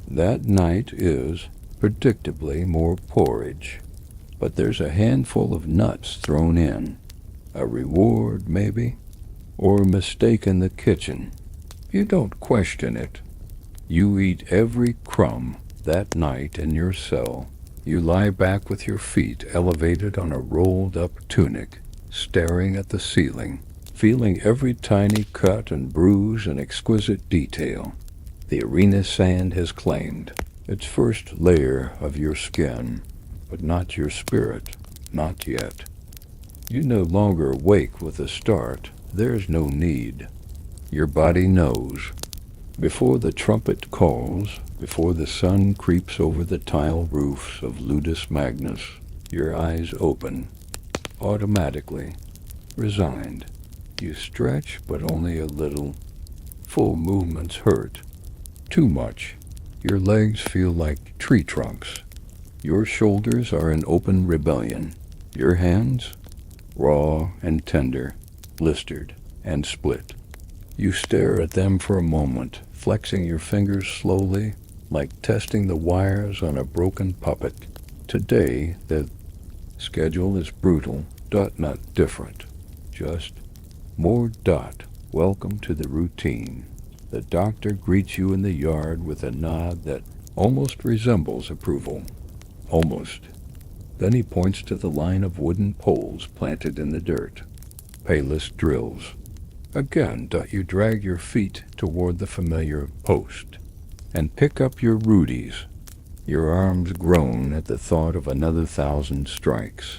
That night is, predictably, more porridge. But there's a handful of nuts thrown in. A reward, maybe? Or a mistake in the kitchen. You don't question it. You eat every crumb that night in your cell. You lie back with your feet elevated on a rolled-up tunic, staring at the ceiling, feeling every tiny cut and bruise and exquisite detail the arena sand has claimed its first layer of your skin, but not your spirit, not yet. You no longer awake with the start. There's no need. Your body knows. Before the trumpet calls, before the sun creeps over the tile roofs of Ludus Magnus, your eyes open, automatically, resigned. You stretch, but only a little. Full movements hurt. Too much. Your legs feel like tree trunks. Your shoulders are in open rebellion. Your hands, raw and tender, blistered and split. You stare at them for a moment, flexing your fingers slowly, like testing the wires on a broken puppet. Today, the schedule is brutal, not different. Just more. Welcome to the routine. The doctor greets you in the yard with a nod that almost resembles approval. Almost. Then he points to the line of wooden poles planted in the dirt. Payless drills. Again, you drag your feet toward the familiar post and pick up your rudies. Your arms groan at the thought of another 1,000 strikes.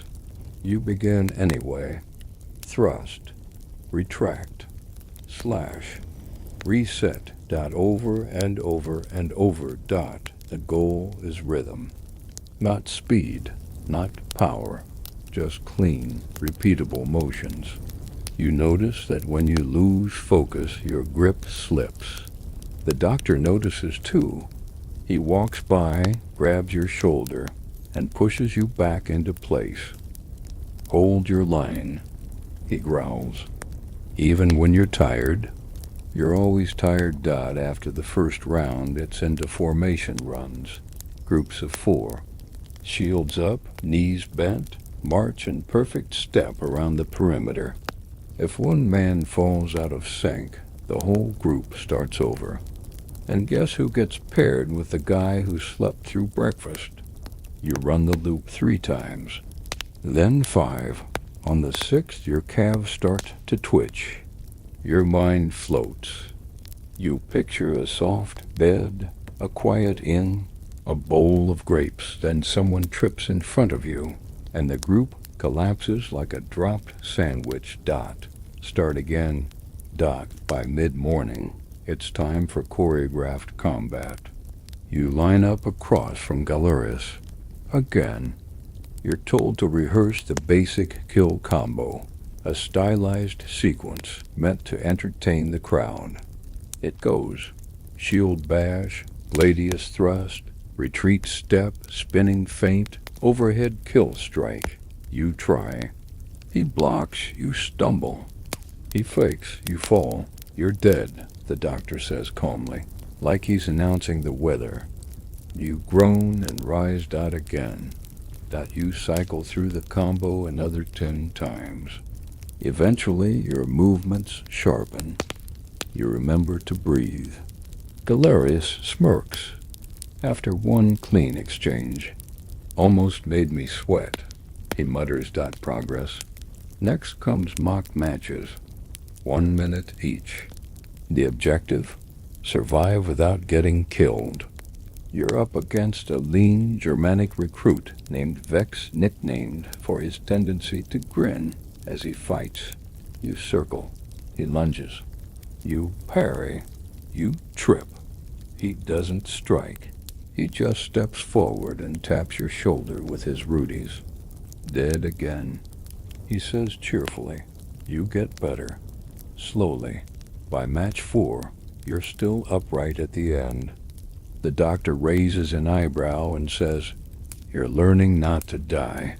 You begin anyway. Thrust. Retract. Slash. Reset. Over and over and over. The goal is rhythm. Not speed, not power, just clean, repeatable motions. You notice that when you lose focus, your grip slips. The doctor notices too. He walks by, grabs your shoulder, and pushes you back into place. Hold your line, he growls. Even when you're tired, you're always tired. After the first round, it's into formation runs, groups of 4. Shields up, knees bent, march in perfect step around the perimeter. If one man falls out of sync, the whole group starts over. And guess who gets paired with the guy who slept through breakfast? You run the loop 3 times, then 5. On the 6th, your calves start to twitch. Your mind floats. You picture a soft bed, a quiet inn, a bowl of grapes. Then someone trips in front of you, and the group collapses like a dropped sandwich. Start again. By mid-morning, it's time for choreographed combat. You line up across from Gladiator. Again, you're told to rehearse the basic kill combo, a stylized sequence meant to entertain the crowd. It goes: shield bash, gladius thrust, retreat step, spinning feint, overhead kill strike. You try. He blocks, you stumble. He fakes, you fall. You're dead, the doctor says calmly, like he's announcing the weather. You groan and rise. Again. You cycle through the combo another 10 times. Eventually, your movements sharpen. You remember to breathe. Gladiator smirks. After one clean exchange. Almost made me sweat, he mutters. Progress. Next comes mock matches. 1 minute each. The objective? Survive without getting killed. You're up against a lean Germanic recruit named Vex, nicknamed for his tendency to grin as he fights. You circle. He lunges. You parry. You trip. He doesn't strike. He just steps forward and taps your shoulder with his rudies. Dead again. He says cheerfully, you get better. Slowly. By match 4, you're still upright at the end. The doctor raises an eyebrow and says, you're learning not to die.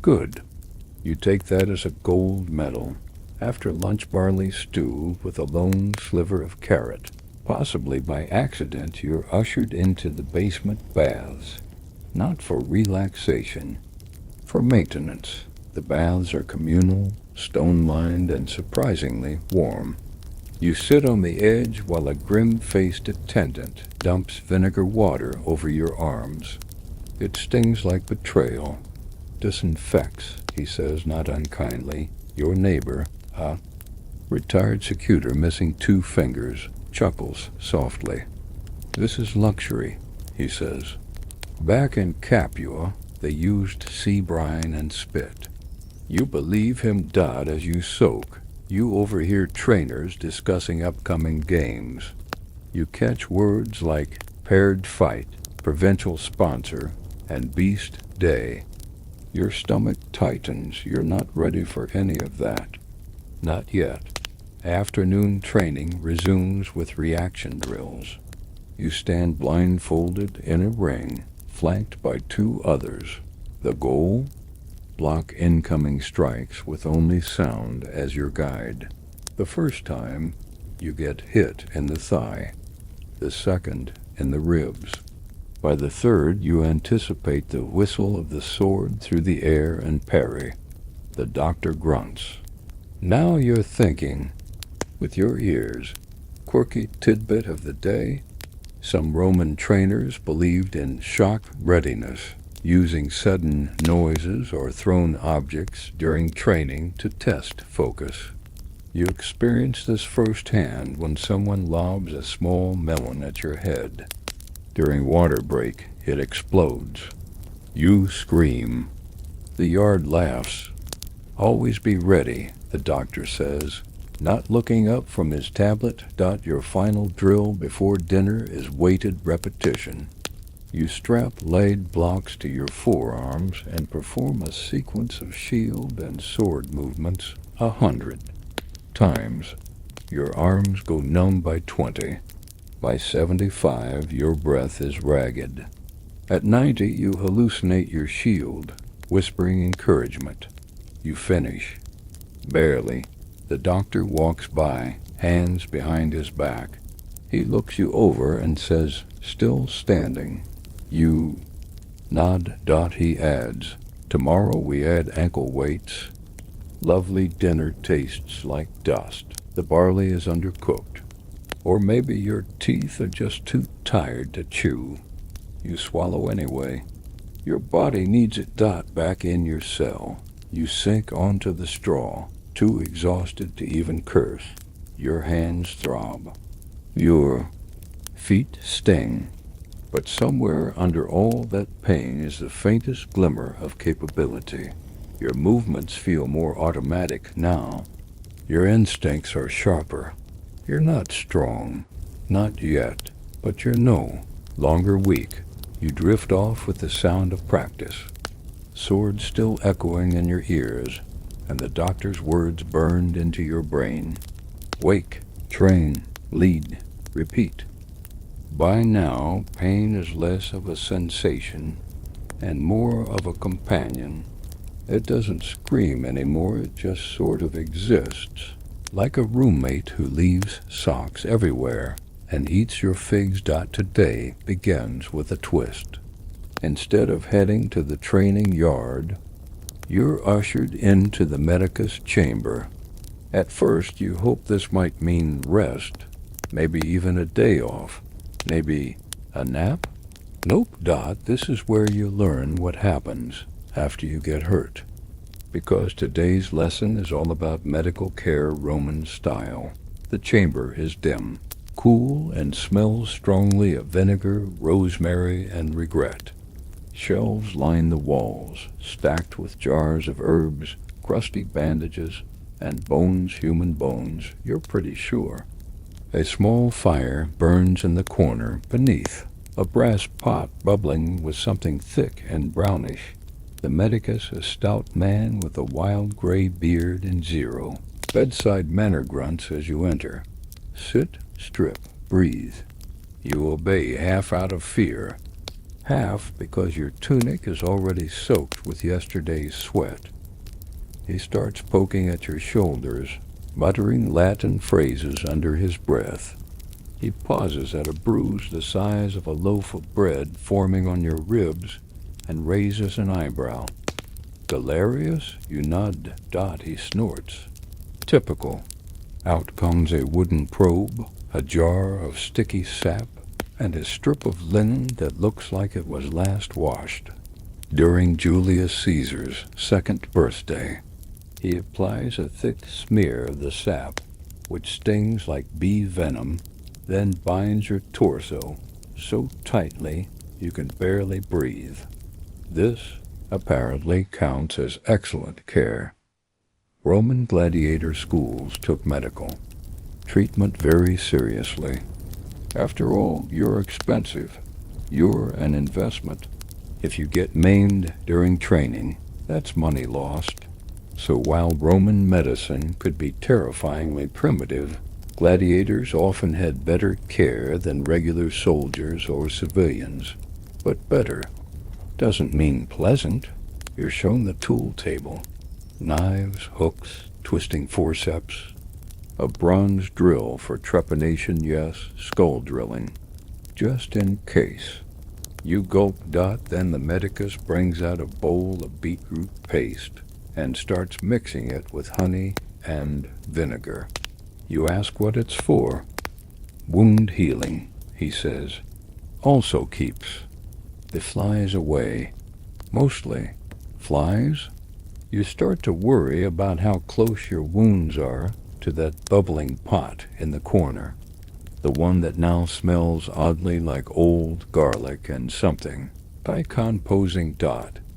Good. You take that as a gold medal. After lunch barley stew with a lone sliver of carrot, possibly by accident, you're ushered into the basement baths. Not for relaxation, for maintenance. The baths are communal, stone-lined, and surprisingly warm. You sit on the edge while a grim-faced attendant dumps vinegar water over your arms. It stings like betrayal. Disinfects, he says not unkindly. Your neighbor, a retired secutor missing 2 fingers, chuckles softly. This is luxury, he says. Back in Capua, they used sea brine and spit. You believe him dot as you soak. You overhear trainers discussing upcoming games. You catch words like paired fight, provincial sponsor, and beast day. Your stomach tightens. You're not ready for any of that. Not yet. Afternoon training resumes with reaction drills. You stand blindfolded in a ring, flanked by 2 others. The goal? Block incoming strikes with only sound as your guide. The first time, you get hit in the thigh. The second, in the ribs. By the third, you anticipate the whistle of the sword through the air and parry. The doctor grunts. Now you're thinking, with your ears. Quirky tidbit of the day. Some Roman trainers believed in shock readiness, using sudden noises or thrown objects during training to test focus. You experience this firsthand when someone lobs a small melon at your head. During water break, it explodes. You scream. The yard laughs. Always be ready, the doctor says. Not looking up from his tablet. Your final drill before dinner is weighted repetition. You strap laid blocks to your forearms and perform a sequence of shield and sword movements 100 times. Your arms go numb by 20. By 75, your breath is ragged. At 90, you hallucinate your shield, whispering encouragement. You finish. Barely. The doctor walks by, hands behind his back. He looks you over and says, still standing. You nod. He adds, tomorrow we add ankle weights. Lovely dinner tastes like dust. The barley is undercooked. Or maybe your teeth are just too tired to chew. You swallow anyway. Your body needs it. Back in your cell. You sink onto the straw, too exhausted to even curse. Your hands throb. Your feet sting. But somewhere under all that pain is the faintest glimmer of capability. Your movements feel more automatic now. Your instincts are sharper. You're not strong. Not yet. But you're no longer weak. You drift off with the sound of practice. Swords still echoing in your ears, and the doctor's words burned into your brain. Wake, train, lead, repeat. By now, pain is less of a sensation and more of a companion. It doesn't scream anymore, it just sort of exists. Like a roommate who leaves socks everywhere and eats your figs. Today begins with a twist. Instead of heading to the training yard, you're ushered into the medicus chamber. At first, you hope this might mean rest, maybe even a day off, maybe a nap. Nope. This is where you learn what happens after you get hurt. Because today's lesson is all about medical care Roman style. The chamber is dim, cool, and smells strongly of vinegar, rosemary, and regret. Shelves line the walls, stacked with jars of herbs, crusty bandages, and bones, human bones, you're pretty sure. A small fire burns in the corner beneath, a brass pot bubbling with something thick and brownish. The medicus, a stout man with a wild gray beard and zero. Bedside manner grunts as you enter. Sit, strip, breathe. You obey, half out of fear, half because your tunic is already soaked with yesterday's sweat. He starts poking at your shoulders, muttering Latin phrases under his breath. He pauses at a bruise the size of a loaf of bread forming on your ribs and raises an eyebrow. Galerius? You nod. He snorts. Typical. Out comes a wooden probe, a jar of sticky sap, and a strip of linen that looks like it was last washed. During Julius Caesar's second birthday, he applies a thick smear of the sap, which stings like bee venom, then binds your torso so tightly you can barely breathe. This apparently counts as excellent care. Roman gladiator schools took medical treatment very seriously. After all, you're expensive. You're an investment. If you get maimed during training, that's money lost. So while Roman medicine could be terrifyingly primitive, gladiators often had better care than regular soldiers or civilians. But better doesn't mean pleasant. You're shown the tool table. Knives, hooks, twisting forceps. A bronze drill for trepanation, yes, skull drilling. Just in case. You gulp. Then the medicus brings out a bowl of beetroot paste and starts mixing it with honey and vinegar. You ask what it's for. Wound healing, he says. Also keeps the flies away. Mostly flies. You start to worry about how close your wounds are to that bubbling pot in the corner. The one that now smells oddly like old garlic and something. By composing.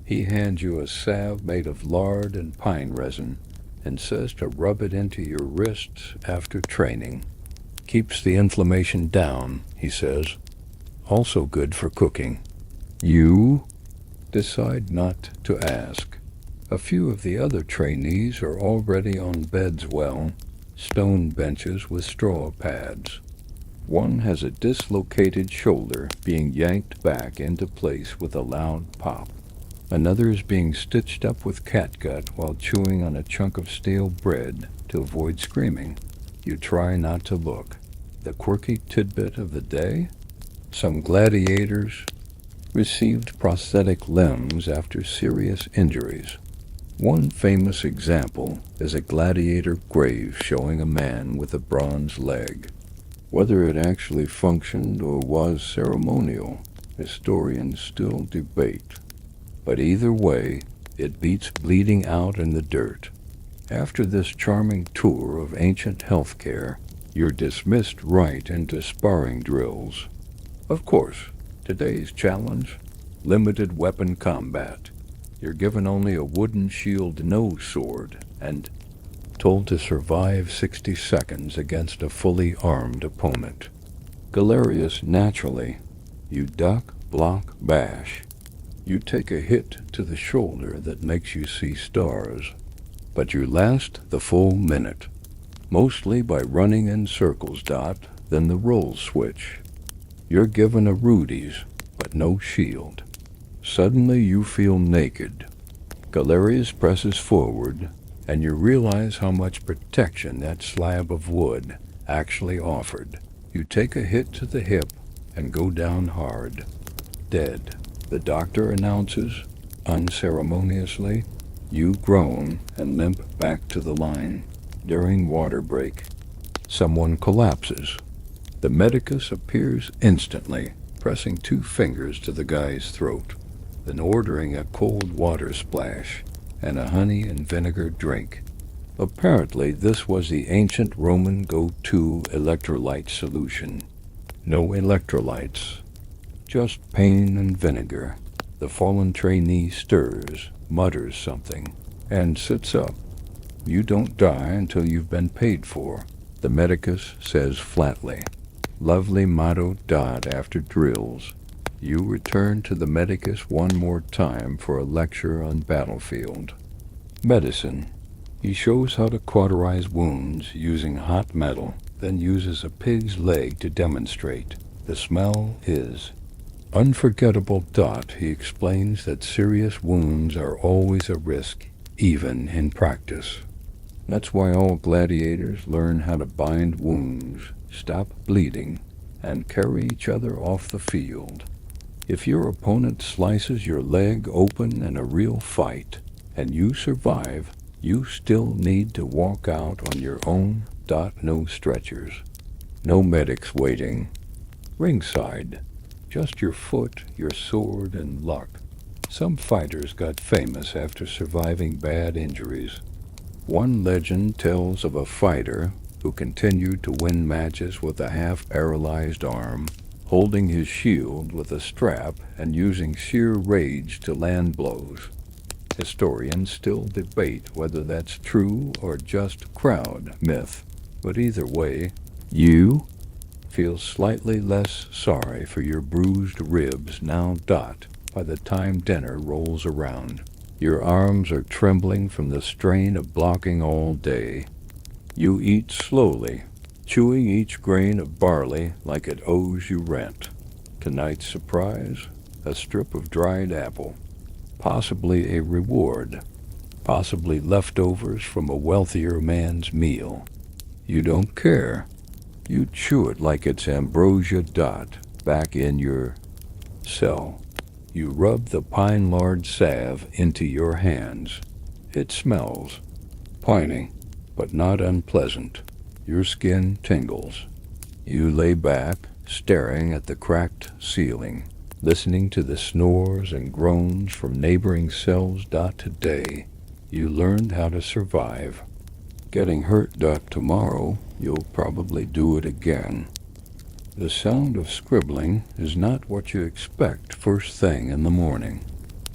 He hands you a salve made of lard and pine resin and says to rub it into your wrists after training. Keeps the inflammation down, he says. Also good for cooking. You decide not to ask. A few of the other trainees are already on beds, stone benches with straw pads. One has a dislocated shoulder being yanked back into place with a loud pop. Another is being stitched up with catgut while chewing on a chunk of stale bread to avoid screaming. You try not to look. The quirky tidbit of the day? Some gladiators received prosthetic limbs after serious injuries. One famous example is a gladiator grave showing a man with a bronze leg. Whether it actually functioned or was ceremonial, historians still debate. But either way, it beats bleeding out in the dirt. After this charming tour of ancient healthcare, you're dismissed right into sparring drills. Of course, today's challenge, limited weapon combat. You're given only a wooden shield no sword and told to survive 60 seconds against a fully armed opponent. Galerius naturally. You duck, block, bash. You take a hit to the shoulder that makes you see stars. But you last the full minute, mostly by running in circles. Then the roll switch. You're given a Rudy's, but no shield. Suddenly you feel naked. Galerius presses forward, and you realize how much protection that slab of wood actually offered. You take a hit to the hip and go down hard. Dead, the doctor announces, unceremoniously. You groan and limp back to the line. During water break, someone collapses. The medicus appears instantly, pressing 2 fingers to the guy's throat, then ordering a cold water splash and a honey and vinegar drink. Apparently, this was the ancient Roman go-to electrolyte solution. No electrolytes, just pain and vinegar. The fallen trainee stirs, mutters something, and sits up. You don't die until you've been paid for, the medicus says flatly. Lovely motto. After drills, you return to the medicus one more time for a lecture on battlefield. Medicine. He shows how to cauterize wounds using hot metal, then uses a pig's leg to demonstrate. The smell is unforgettable. He explains that serious wounds are always a risk, even in practice. That's why all gladiators learn how to bind wounds, stop bleeding, and carry each other off the field. If your opponent slices your leg open in a real fight, and you survive, you still need to walk out on your own. No stretchers, no medics waiting. Ringside, just your foot, your sword, and luck. Some fighters got famous after surviving bad injuries. One legend tells of a fighter who continued to win matches with a half-paralyzed arm, holding his shield with a strap and using sheer rage to land blows. Historians still debate whether that's true or just crowd myth, but either way, you feel slightly less sorry for your bruised ribs now by the time dinner rolls around. Your arms are trembling from the strain of blocking all day. You eat slowly, chewing each grain of barley like it owes you rent. Tonight's surprise, a strip of dried apple. Possibly a reward, possibly leftovers from a wealthier man's meal. You don't care. You chew it like it's ambrosia back in your cell. You rub the pine lard salve into your hands. It smells piney, but not unpleasant. Your skin tingles. You lay back, staring at the cracked ceiling, listening to the snores and groans from neighboring cells. Today, you learned how to survive. Getting hurt. Tomorrow, you'll probably do it again. The sound of scribbling is not what you expect first thing in the morning.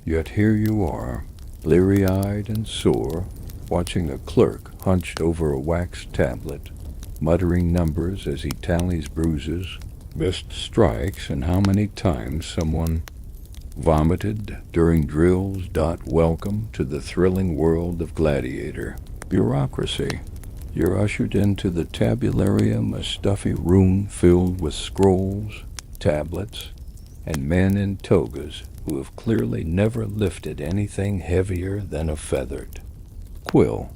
Yet here you are, bleary-eyed and sore, watching a clerk hunched over a wax tablet, muttering numbers as he tallies bruises, missed strikes, and how many times someone vomited during drills. Welcome to the thrilling world of Gladiator. Bureaucracy. You're ushered into the tabularium, a stuffy room filled with scrolls, tablets, and men in togas who have clearly never lifted anything heavier than a feathered quill.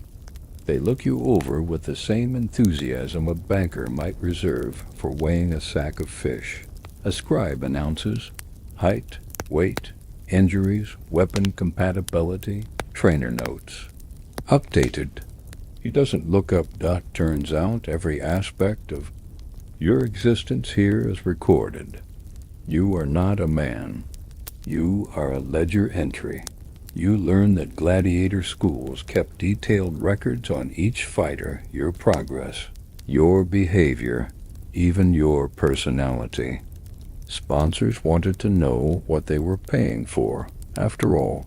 They look you over with the same enthusiasm a banker might reserve for weighing a sack of fish. A scribe announces height, weight, injuries, weapon compatibility, trainer notes. Updated. He doesn't look up. Turns out every aspect of your existence here is recorded. You are not a man. You are a ledger entry. You learn that gladiator schools kept detailed records on each fighter, your progress, your behavior, even your personality. Sponsors wanted to know what they were paying for. After all,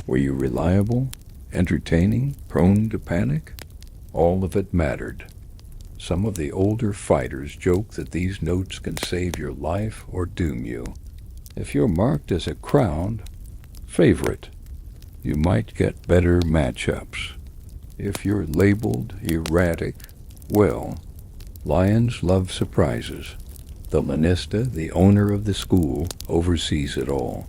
were you reliable, entertaining, prone to panic? All of it mattered. Some of the older fighters joke that these notes can save your life or doom you. If you're marked as a crowd favorite, you might get better matchups. If you're labeled erratic, well, lions love surprises. The lanista, the owner of the school, oversees it all.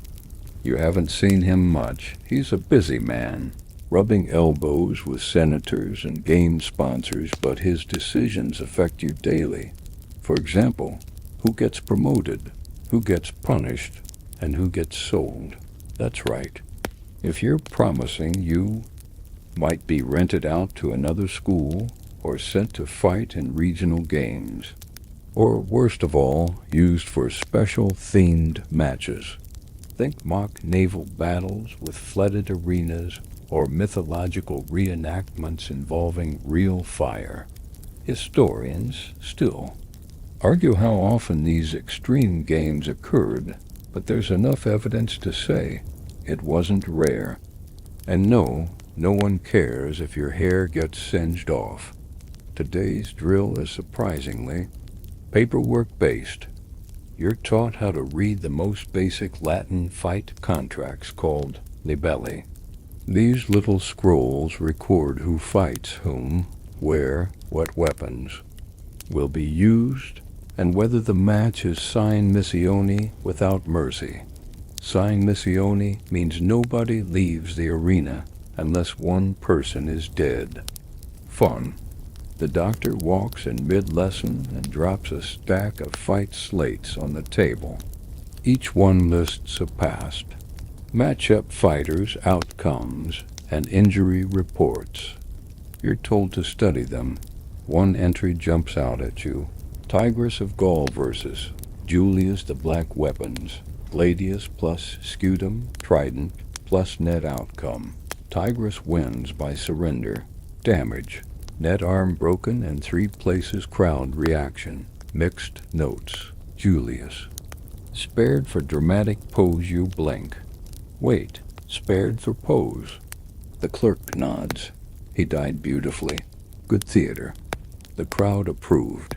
You haven't seen him much. He's a busy man, rubbing elbows with senators and game sponsors, but his decisions affect you daily. For example, who gets promoted, who gets punished, and who gets sold. That's right. If you're promising, you might be rented out to another school or sent to fight in regional games, or worst of all, used for special themed matches. Think mock naval battles with flooded arenas or mythological reenactments involving real fire. Historians still argue how often these extreme games occurred, but there's enough evidence to say it wasn't rare. And no one cares if your hair gets singed off. Today's drill is surprisingly paperwork-based. You're taught how to read the most basic Latin fight contracts called libelli. These little scrolls record who fights whom, where, what weapons will be used, and whether the match is sine missione without mercy. Sine missione means nobody leaves the arena unless one person is dead. Fun. The doctor walks in mid-lesson and drops a stack of fight slates on the table. Each one lists a past, match-up fighters' outcomes, and injury reports. You're told to study them. One entry jumps out at you. Tigress of Gaul versus Julius the black weapons, Gladius plus scutum, trident, plus net outcome. Tigris wins by surrender. Damage, net arm broken and 3 places crowd reaction. Mixed notes. Julius. Spared for dramatic pose you blink. Wait, spared for pose. The clerk nods. He died beautifully. Good theater. The crowd approved.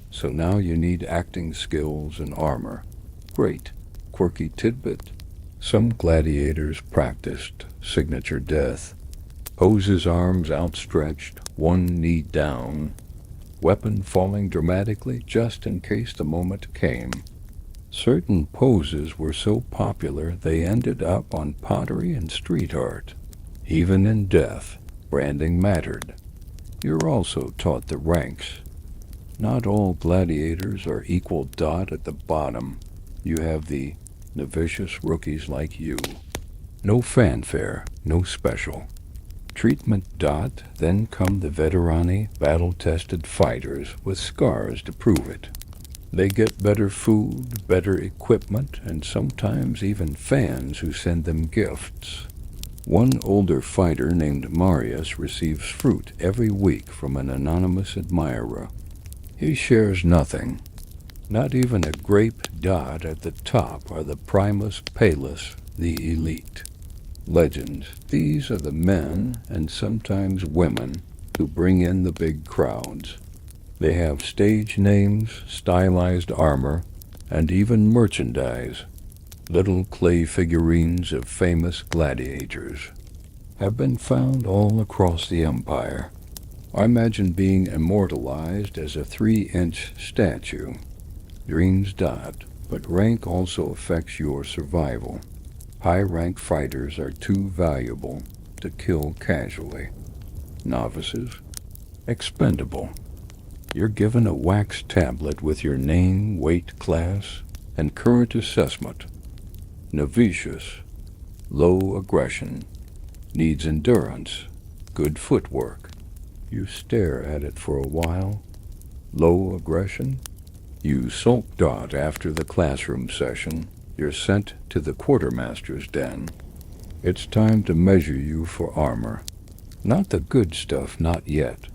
So now you need acting skills and armor. Great. Quirky tidbit. Some gladiators practiced signature death. Poses arms outstretched, one knee down. Weapon falling dramatically just in case the moment came. Certain poses were so popular they ended up on pottery and street art. Even in death, branding mattered. You're also taught the ranks. Not all gladiators are equal dot at the bottom. You have the novicious rookies like you. No fanfare, no special. Treatment dot, then come the veterani, battle-tested fighters with scars to prove it. They get better food, better equipment, and sometimes even fans who send them gifts. One older fighter named Marius receives fruit every week from an anonymous admirer. He shares nothing. Not even a grape dot at the top are the primus palus, the elite. Legends. These are the men, and sometimes women, who bring in the big crowds. They have stage names, stylized armor, and even merchandise. Little clay figurines of famous gladiators have been found all across the empire. I imagine being immortalized as a 3-inch statue. Dreams dot, but rank also affects your survival. High-rank fighters are too valuable to kill casually. Novices, expendable. You're given a wax tablet with your name, weight, class, and current assessment. Novitius, low aggression, needs endurance, good footwork. You stare at it for a while. Low aggression. You sulk dot after the classroom session. You're sent to the quartermaster's den. It's time to measure you for armor. Not the good stuff, not yet.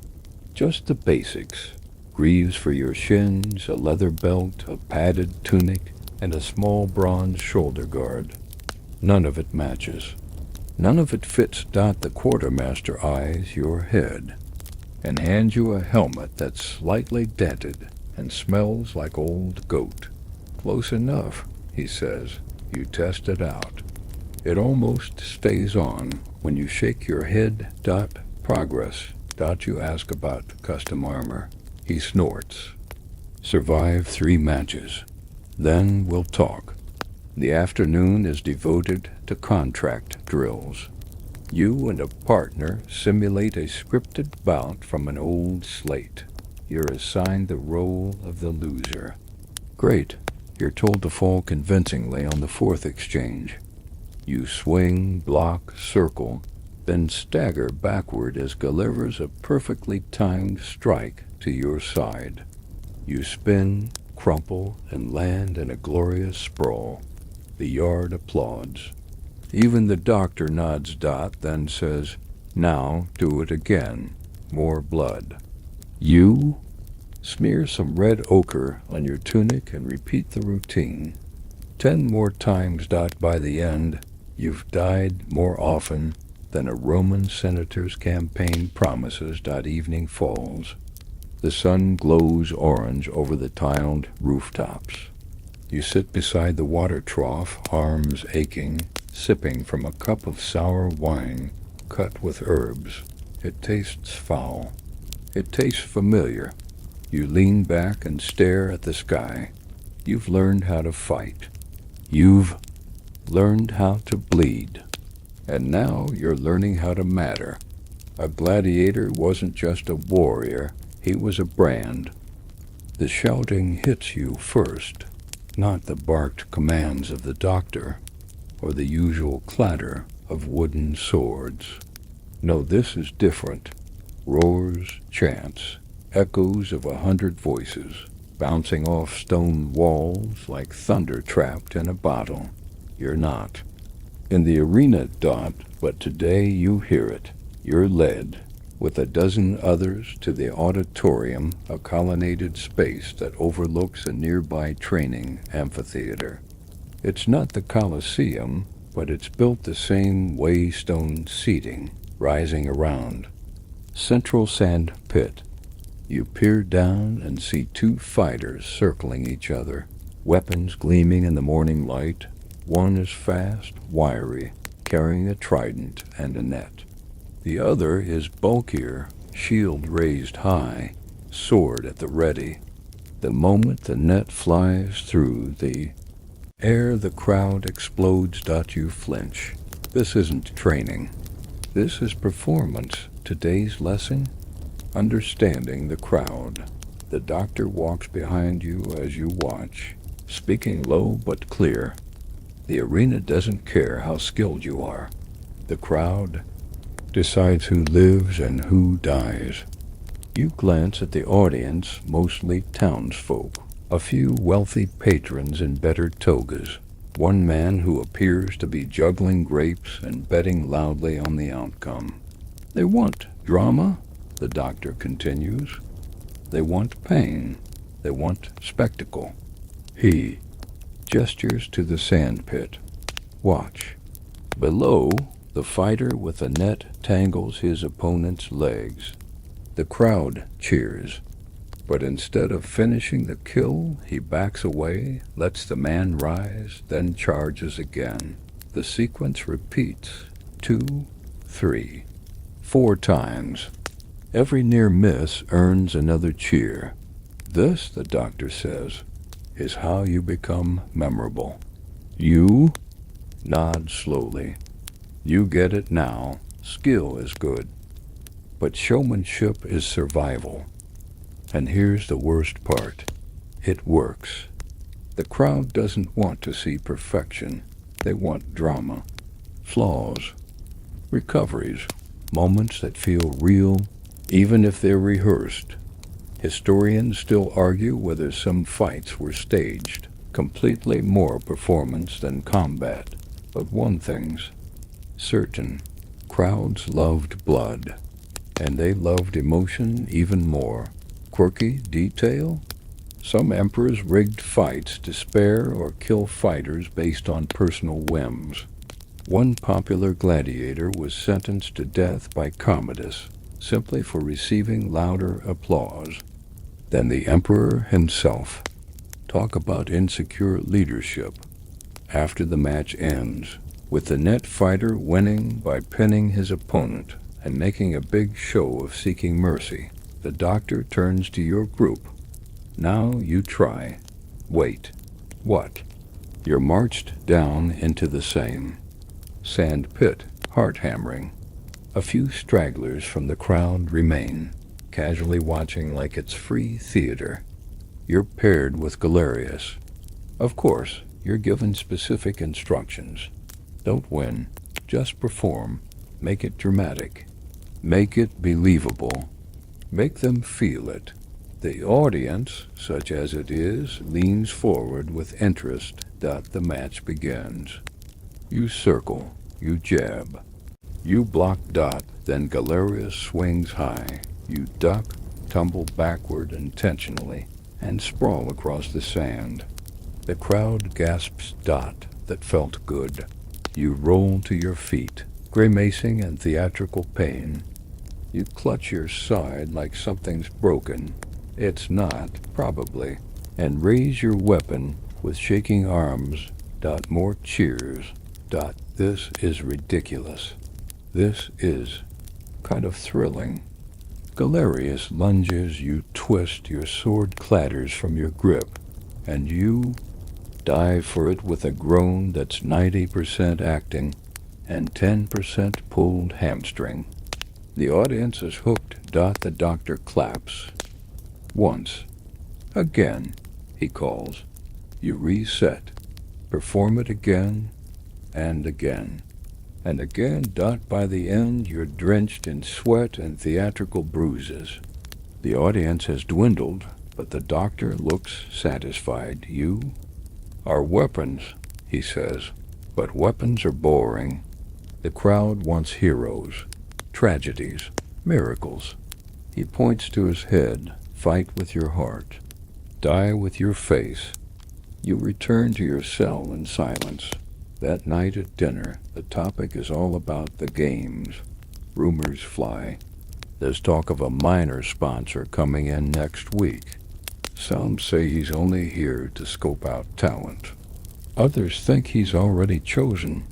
Just the basics. Greaves for your shins, a leather belt, a padded tunic, and a small bronze shoulder guard. None of it matches. None of it fits dot the quartermaster eyes your head, and hands you a helmet that's slightly dented and smells like old goat. Close enough, he says. You test it out. It almost stays on. When you shake your head dot progress dot you ask about custom armor. He snorts. Survive 3 matches. Then we'll talk. The afternoon is devoted to contract drills. You and a partner simulate a scripted bout from an old slate. You're assigned the role of the loser. Great. You're told to fall convincingly on the 4th exchange. You swing, block, circle, then stagger backward as delivers a perfectly timed strike to your side. You spin, crumple, and land in a glorious sprawl. The yard applauds. Even the doctor nods dot, then says, "Now do it again. More blood." You smear some red ochre on your tunic and repeat the routine. 10 more times dot by the end, you've died more often than a Roman senator's campaign promises dot evening falls. The sun glows orange over the tiled rooftops. You sit beside the water trough, arms aching, sipping from a cup of sour wine cut with herbs. It tastes foul. It tastes familiar. You lean back and stare at the sky. You've learned how to fight. You've learned how to bleed. And now you're learning how to matter. A gladiator wasn't just a warrior, he was a brand. The shouting hits you first, not the barked commands of the doctor, or the usual clatter of wooden swords. No, this is different. Roars, chants, echoes of 100 voices. bouncing off stone walls like thunder trapped in a bottle. You're not. In the arena, but today you hear it. You're led, with a dozen others, to the auditorium, a colonnaded space that overlooks a nearby training amphitheater. It's not the Colosseum, but it's built the same way, stone seating, rising around. Central sand pit. You peer down and see two fighters circling each other, weapons gleaming in the morning light. One is fast, wiry, carrying a trident and a net. The other is bulkier, shield raised high, sword at the ready. The moment the net flies through the air, the crowd explodes. You flinch. This isn't training. This is performance. Today's lesson? Understanding the crowd. The doctor walks behind you as you watch, speaking low but clear. The arena doesn't care how skilled you are. The crowd decides who lives and who dies. You glance at the audience, mostly townsfolk, a few wealthy patrons in better togas, one man who appears to be juggling grapes and betting loudly on the outcome. They want drama, the doctor continues. They want pain. They want spectacle. He gestures to the sandpit. Watch. Below, the fighter with a net tangles his opponent's legs. The crowd cheers, but instead of finishing the kill, he backs away, lets the man rise, then charges again. The sequence repeats 2, 3, 4 times. Every near miss earns another cheer. This, the doctor says, is how you become memorable. You nod slowly. You get it now. Skill is good, but showmanship is survival. And here's the worst part. It works. The crowd doesn't want to see perfection. They want drama, flaws, recoveries, moments that feel real, even if they're rehearsed. Historians still argue whether some fights were staged, completely more performance than combat. But one thing's certain. Crowds loved blood, and they loved emotion even more. Quirky detail? Some emperors rigged fights to spare or kill fighters based on personal whims. One popular gladiator was sentenced to death by Commodus simply for receiving louder applause than the emperor himself. Talk about insecure leadership. After the match ends, with the net fighter winning by pinning his opponent and making a big show of seeking mercy, the doctor turns to your group. Now you try. Wait. What? You're marched down into the same sand pit, heart hammering. A few stragglers from the crowd remain, casually watching like it's free theater. You're paired with Galerius. Of course, you're given specific instructions. Don't win, just perform. Make it dramatic. Make it believable. Make them feel it. The audience, such as it is, leans forward with interest. The match begins. You circle, you jab, you block. Then Galerius swings high. You duck, tumble backward intentionally, and sprawl across the sand. The crowd gasps. That felt good. You roll to your feet, grimacing in theatrical pain. You clutch your side like something's broken. It's not, probably, and raise your weapon with shaking arms. More cheers. This is ridiculous. This is kind of thrilling. Galerius lunges, you twist, your sword clatters from your grip, and you dive for it with a groan that's 90% acting and 10% pulled hamstring. The audience is hooked. The doctor claps. Once. Again, he calls. You reset. Perform it again and again. And again. By the end, you're drenched in sweat and theatrical bruises. The audience has dwindled, but the doctor looks satisfied. You are weapons, he says, but weapons are boring. The crowd wants heroes, tragedies, miracles. He points to his head. Fight with your heart. Die with your face. You return to your cell in silence. That night at dinner, the topic is all about the games. Rumors fly. There's talk of a minor sponsor coming in next week. Some say he's only here to scope out talent. Others think he's already chosen.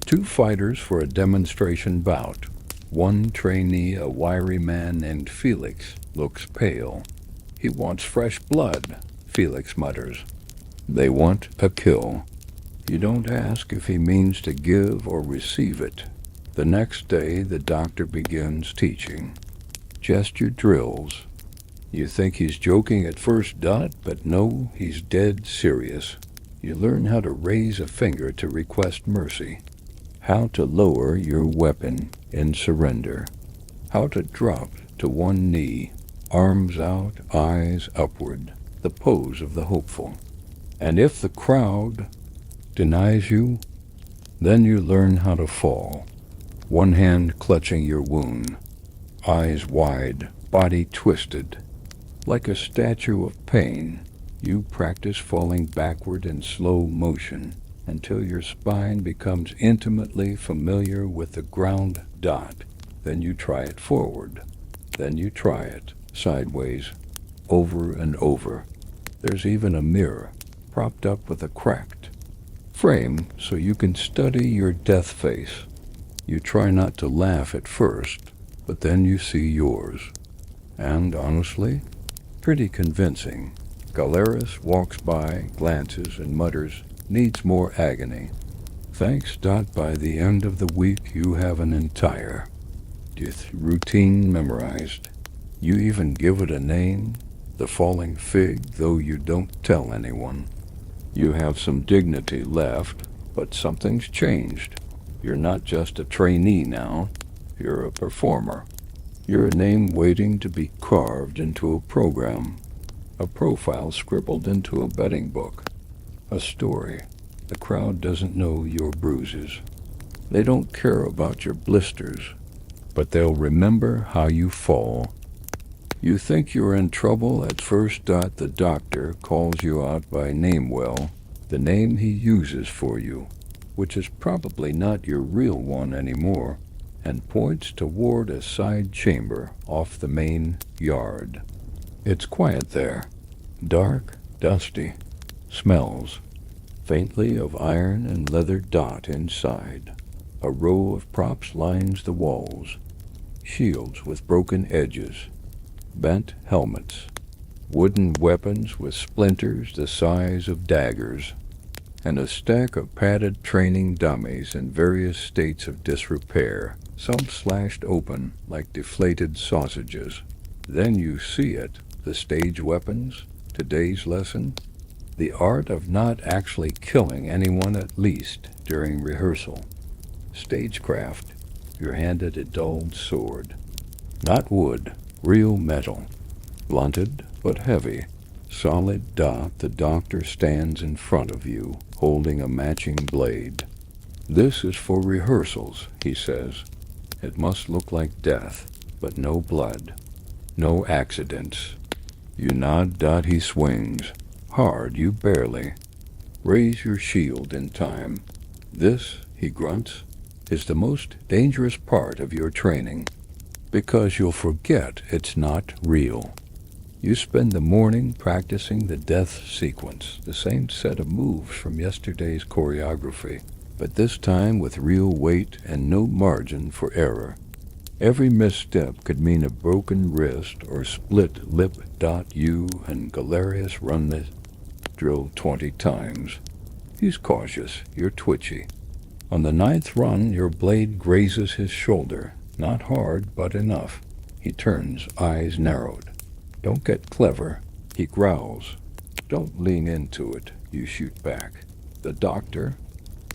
2 fighters for a demonstration bout. One trainee, a wiry man named Felix, looks pale. He wants fresh blood, Felix mutters. They want a kill. You don't ask if he means to give or receive it. The next day, the doctor begins teaching. Gesture drills. You think he's joking at first, but no, he's dead serious. You learn how to raise a finger to request mercy, how to lower your weapon in surrender, how to drop to one knee, arms out, eyes upward, the pose of the hopeful. And if the crowd denies you, then you learn how to fall, one hand clutching your wound, eyes wide, body twisted. Like a statue of pain, you practice falling backward in slow motion until your spine becomes intimately familiar with the ground. Then you try it forward. Then you try it sideways, over and over. There's even a mirror propped up with a cracked frame so you can study your death face. You try not to laugh at first, but then you see yours. And honestly, pretty convincing. Gladiator walks by, glances, and mutters, "Needs more agony." Thanks. By the end of the week, you have an entire routine memorized. You even give it a name, the falling fig, though you don't tell anyone. You have some dignity left, but something's changed. You're not just a trainee now, you're a performer. You're a name waiting to be carved into a program, a profile scribbled into a betting book, a story. The crowd doesn't know your bruises. They don't care about your blisters, but they'll remember how you fall. You think you're in trouble at first. The doctor calls you out by name, the name he uses for you, which is probably not your real one anymore, and points toward a side chamber off the main yard. It's quiet there, dark, dusty, smells faintly of iron and leather inside. A row of props lines the walls, shields with broken edges, bent helmets, wooden weapons with splinters the size of daggers, and a stack of padded training dummies in various states of disrepair, some slashed open like deflated sausages. Then you see it, the stage weapons, today's lesson, the art of not actually killing anyone, at least during rehearsal. Stagecraft, you're handed a dulled sword. Not wood, real metal. Blunted but heavy. Solid. The doctor stands in front of you, holding a matching blade. This is for rehearsals, he says. It must look like death, but no blood. No accidents. You nod. He swings. Hard, you barely. Raise your shield in time. This, he grunts, is the most dangerous part of your training, because you'll forget it's not real. You spend the morning practicing the death sequence, the same set of moves from yesterday's choreography, but this time with real weight and no margin for error. Every misstep could mean a broken wrist or split lip. You and Gladiator run the drill 20 times. He's cautious, you're twitchy. On the 9th run, your blade grazes his shoulder. Not hard, but enough. He turns, eyes narrowed. Don't get clever, he growls. Don't lean into it, you shoot back. The doctor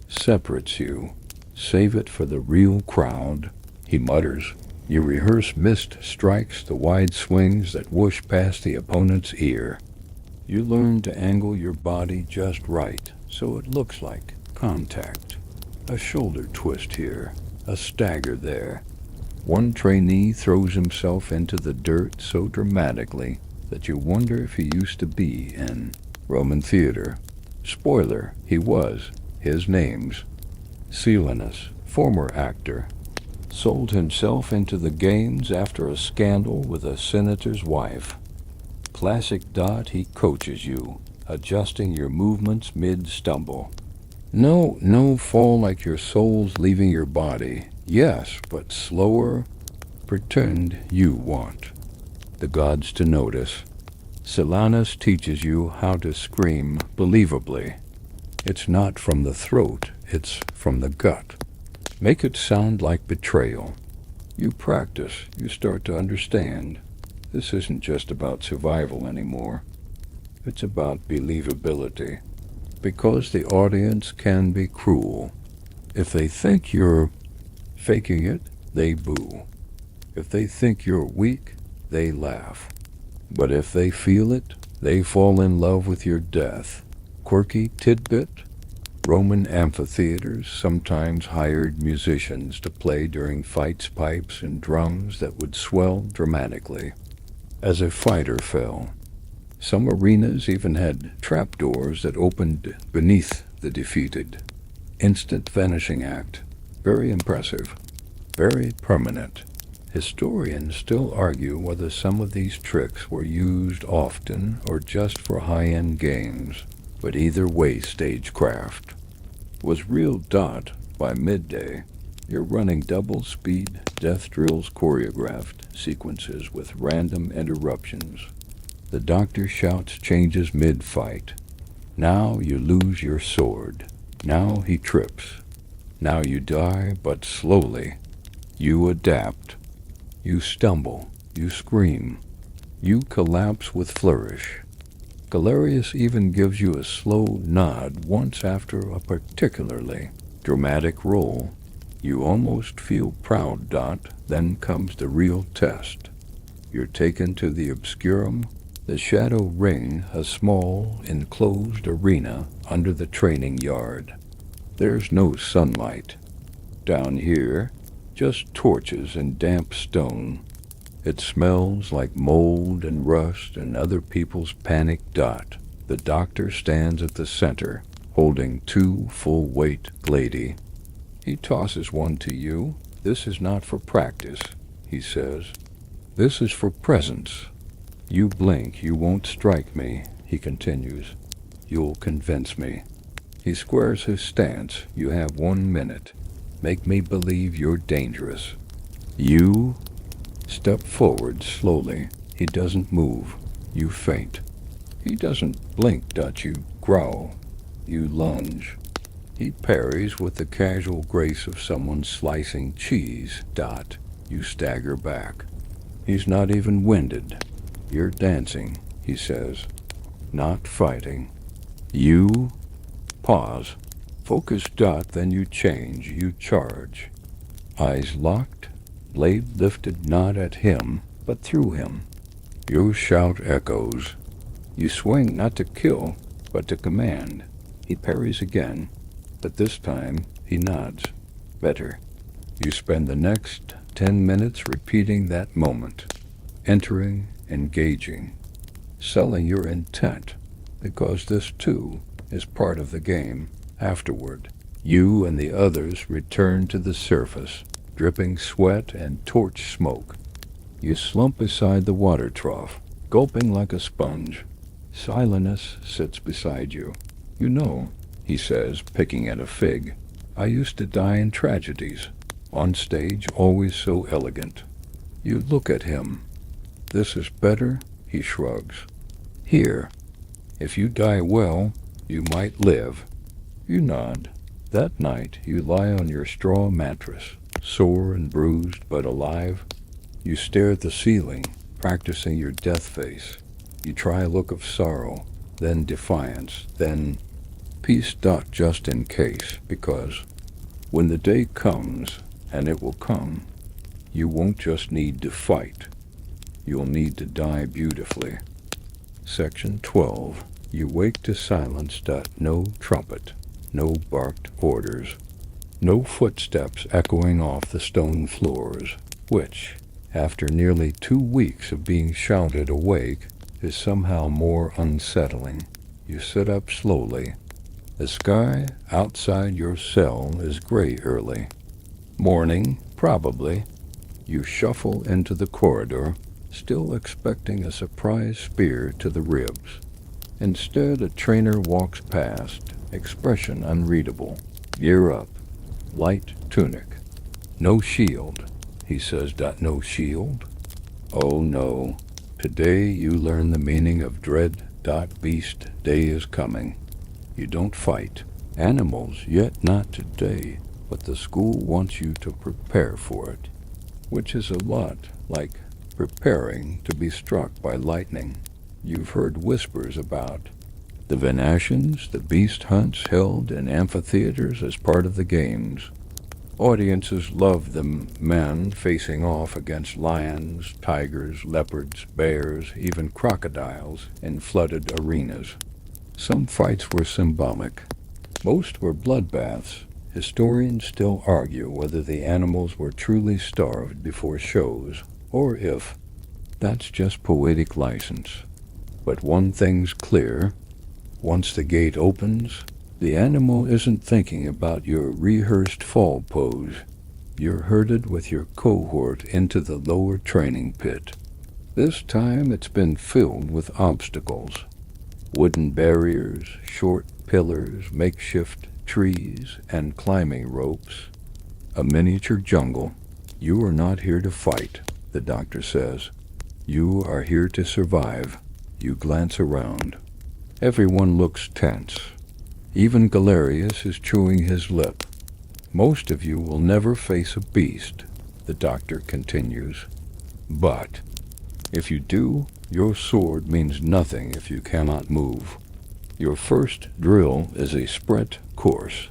separates you. Save it for the real crowd, he mutters. You rehearse missed strikes, the wide swings that whoosh past the opponent's ear. You learn to angle your body just right so it looks like contact. A shoulder twist here, a stagger there. One trainee throws himself into the dirt so dramatically that you wonder if he used to be in Roman theater. Spoiler, he was. His name's Silenus, former actor. Sold himself into the games after a scandal with a senator's wife. Classic Dot, he coaches you, adjusting your movements mid-stumble. No fall like your soul's leaving your body. Yes, but slower. Pretend you want the gods to notice. Silenus teaches you how to scream believably. It's not from the throat, it's from the gut. Make it sound like betrayal. You practice, you start to understand. This isn't just about survival anymore. It's about believability. Because the audience can be cruel. If they think you're faking it, they boo. If they think you're weak, they laugh. But if they feel it, they fall in love with your death. Quirky tidbit? Roman amphitheaters sometimes hired musicians to play during fights, pipes and drums that would swell dramatically as a fighter fell. Some arenas even had trapdoors that opened beneath the defeated. Instant vanishing act. Very impressive. Very permanent. Historians still argue whether some of these tricks were used often or just for high-end games, but either way stagecraft was real. Dot. By midday, you're running double-speed death drills, choreographed sequences with random interruptions. The doctor shouts changes mid-fight. Now you lose your sword. Now he trips. Now you die, but slowly. You adapt. You stumble. You scream. You collapse with flourish. Galerius even gives you a slow nod once after a particularly dramatic role. You almost feel proud. Dot. Then comes the real test. You're taken to the obscurum, the shadow ring, a small, enclosed arena under the training yard. There's no sunlight. Down here, just torches and damp stone. It smells like mold and rust and other people's panic. Dot. The doctor stands at the center, holding 2 full-weight gladi. He tosses one to you. This is not for practice, he says. This is for presence. You blink, you won't strike me, he continues. You'll convince me. He squares his stance. You have 1 minute. Make me believe you're dangerous. You step forward slowly. He doesn't move. You faint. He doesn't blink. Dot. You growl. You lunge. He parries with the casual grace of someone slicing cheese. Dot. You stagger back. He's not even winded. You're dancing, he says. Not fighting. You pause. Focus. Dot. Then you change. You charge. Eyes locked. Blade lifted not at him, but through him. Your shout echoes. You swing not to kill, but to command. He parries again, but this time he nods. Better. You spend the next 10 minutes repeating that moment, entering, engaging, selling your intent, because this too is part of the game. Afterward, you and the others return to the surface, dripping sweat and torch smoke. You slump beside the water trough, gulping like a sponge. Silenus sits beside you. You know, he says, picking at a fig, I used to die in tragedies. On stage, always so elegant. You look at him. This is better, he shrugs. Here, if you die well, you might live. You nod. That night, you lie on your straw mattress, sore and bruised but alive. You stare at the ceiling, practicing your death face. You try a look of sorrow, then defiance, then peace. Dot. Just in case, because when the day comes, and it will come, You won't just need to fight. You'll need to die beautifully. Section 12. You wake to silence. No trumpet, no barked orders, no footsteps echoing off the stone floors, which, after nearly 2 weeks of being shouted awake, is somehow more unsettling. You sit up slowly. The sky outside your cell is gray early. Morning, probably. You shuffle into the corridor, still expecting a surprise spear to the ribs. Instead, a trainer walks past, expression unreadable. Gear up. Light tunic. No shield. He says, no shield? Oh no. Today you learn the meaning of dread. Beast day is coming. You don't fight animals, yet not today, but the school wants you to prepare for it, which is a lot like preparing to be struck by lightning. You've heard whispers about the Venetians, the beast hunts held in amphitheaters as part of the games. Audiences love the men facing off against lions, tigers, leopards, bears, even crocodiles in flooded arenas. Some fights were symbolic. Most were bloodbaths. Historians still argue whether the animals were truly starved before shows, or if that's just poetic license. But one thing's clear. Once the gate opens, the animal isn't thinking about your rehearsed fall pose. You're herded with your cohort into the lower training pit. This time it's been filled with obstacles. Wooden barriers, short pillars, makeshift trees, and climbing ropes. A miniature jungle. You are not here to fight, the doctor says. You are here to survive. You glance around. Everyone looks tense. Even Galerius is chewing his lip. Most of you will never face a beast, the doctor continues. But if you do, your sword means nothing if you cannot move. Your first drill is a sprint course.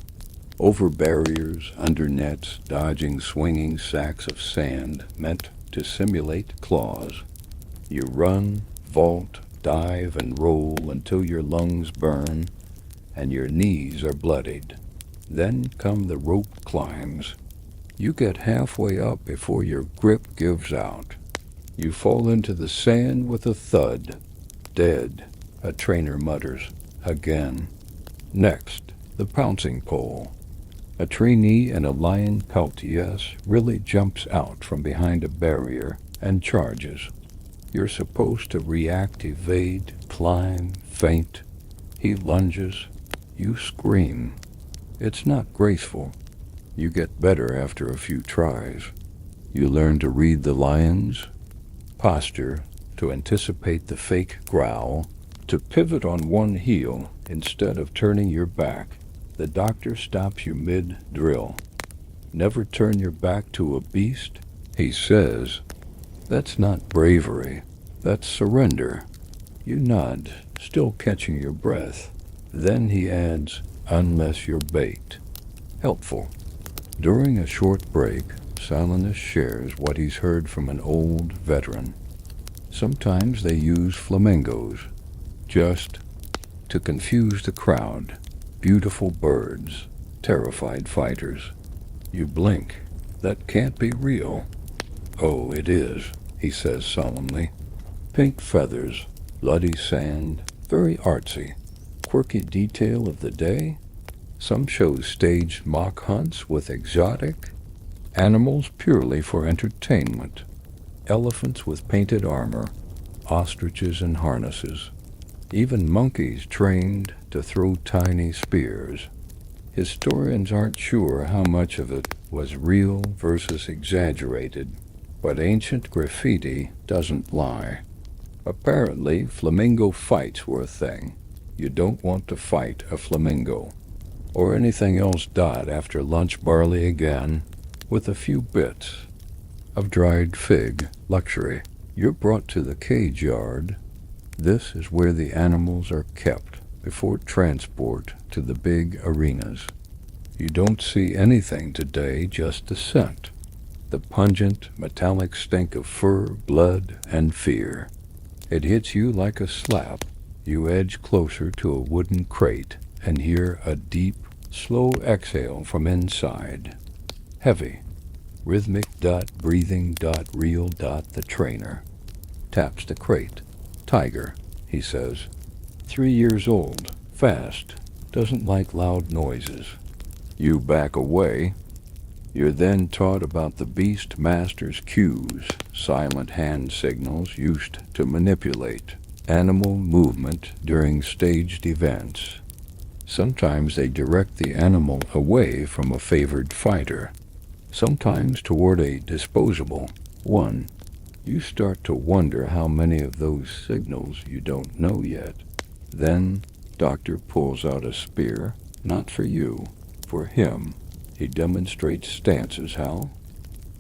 Over barriers, under nets, dodging swinging sacks of sand meant to simulate claws. You run, vault, dive, and roll until your lungs burn and your knees are bloodied. Then come the rope climbs. You get halfway up before your grip gives out. You fall into the sand with a thud. Dead, a trainer mutters. Again. Next, the pouncing pole. A trainee in a lion pelt, really jumps out from behind a barrier and charges. You're supposed to react, evade, climb, feint. He lunges. You scream. It's not graceful. You get better after a few tries. You learn to read the lions, posture, to anticipate the fake growl, to pivot on one heel instead of turning your back. The doctor stops you mid-drill. Never turn your back to a beast, he says. That's not bravery. That's surrender. You nod, still catching your breath. Then he adds, unless you're baked. Helpful. During a short break, Salinus shares what he's heard from an old veteran. Sometimes they use flamingos, just to confuse the crowd. Beautiful birds, terrified fighters. You blink. That can't be real. Oh, it is, he says solemnly. Pink feathers, bloody sand, very artsy. Quirky detail of the day. Some shows staged mock hunts with exotic animals purely for entertainment. Elephants with painted armor, ostriches in harnesses, even monkeys trained to throw tiny spears. Historians aren't sure how much of it was real versus exaggerated, but ancient graffiti doesn't lie. Apparently, flamingo fights were a thing. You don't want to fight a flamingo, or anything else. After lunch barley again, with a few bits of dried fig, luxury. You're brought to the cage yard. This is where the animals are kept before transport to the big arenas. You don't see anything today, just the scent. the pungent, metallic stink of fur, blood, and fear. It hits you like a slap. You edge closer to a wooden crate and hear a deep, slow exhale from inside. Heavy, rhythmic breathing real the trainer. Taps the crate. Tiger, he says. 3 years old, fast, doesn't like loud noises. You back away. You're then taught about the beast master's cues, silent hand signals used to manipulate animal movement during staged events. Sometimes they direct the animal away from a favored fighter, sometimes toward a disposable one. You start to wonder how many of those signals you don't know yet. Then, Doctor pulls out a spear, not for you, for him. He demonstrates stances, how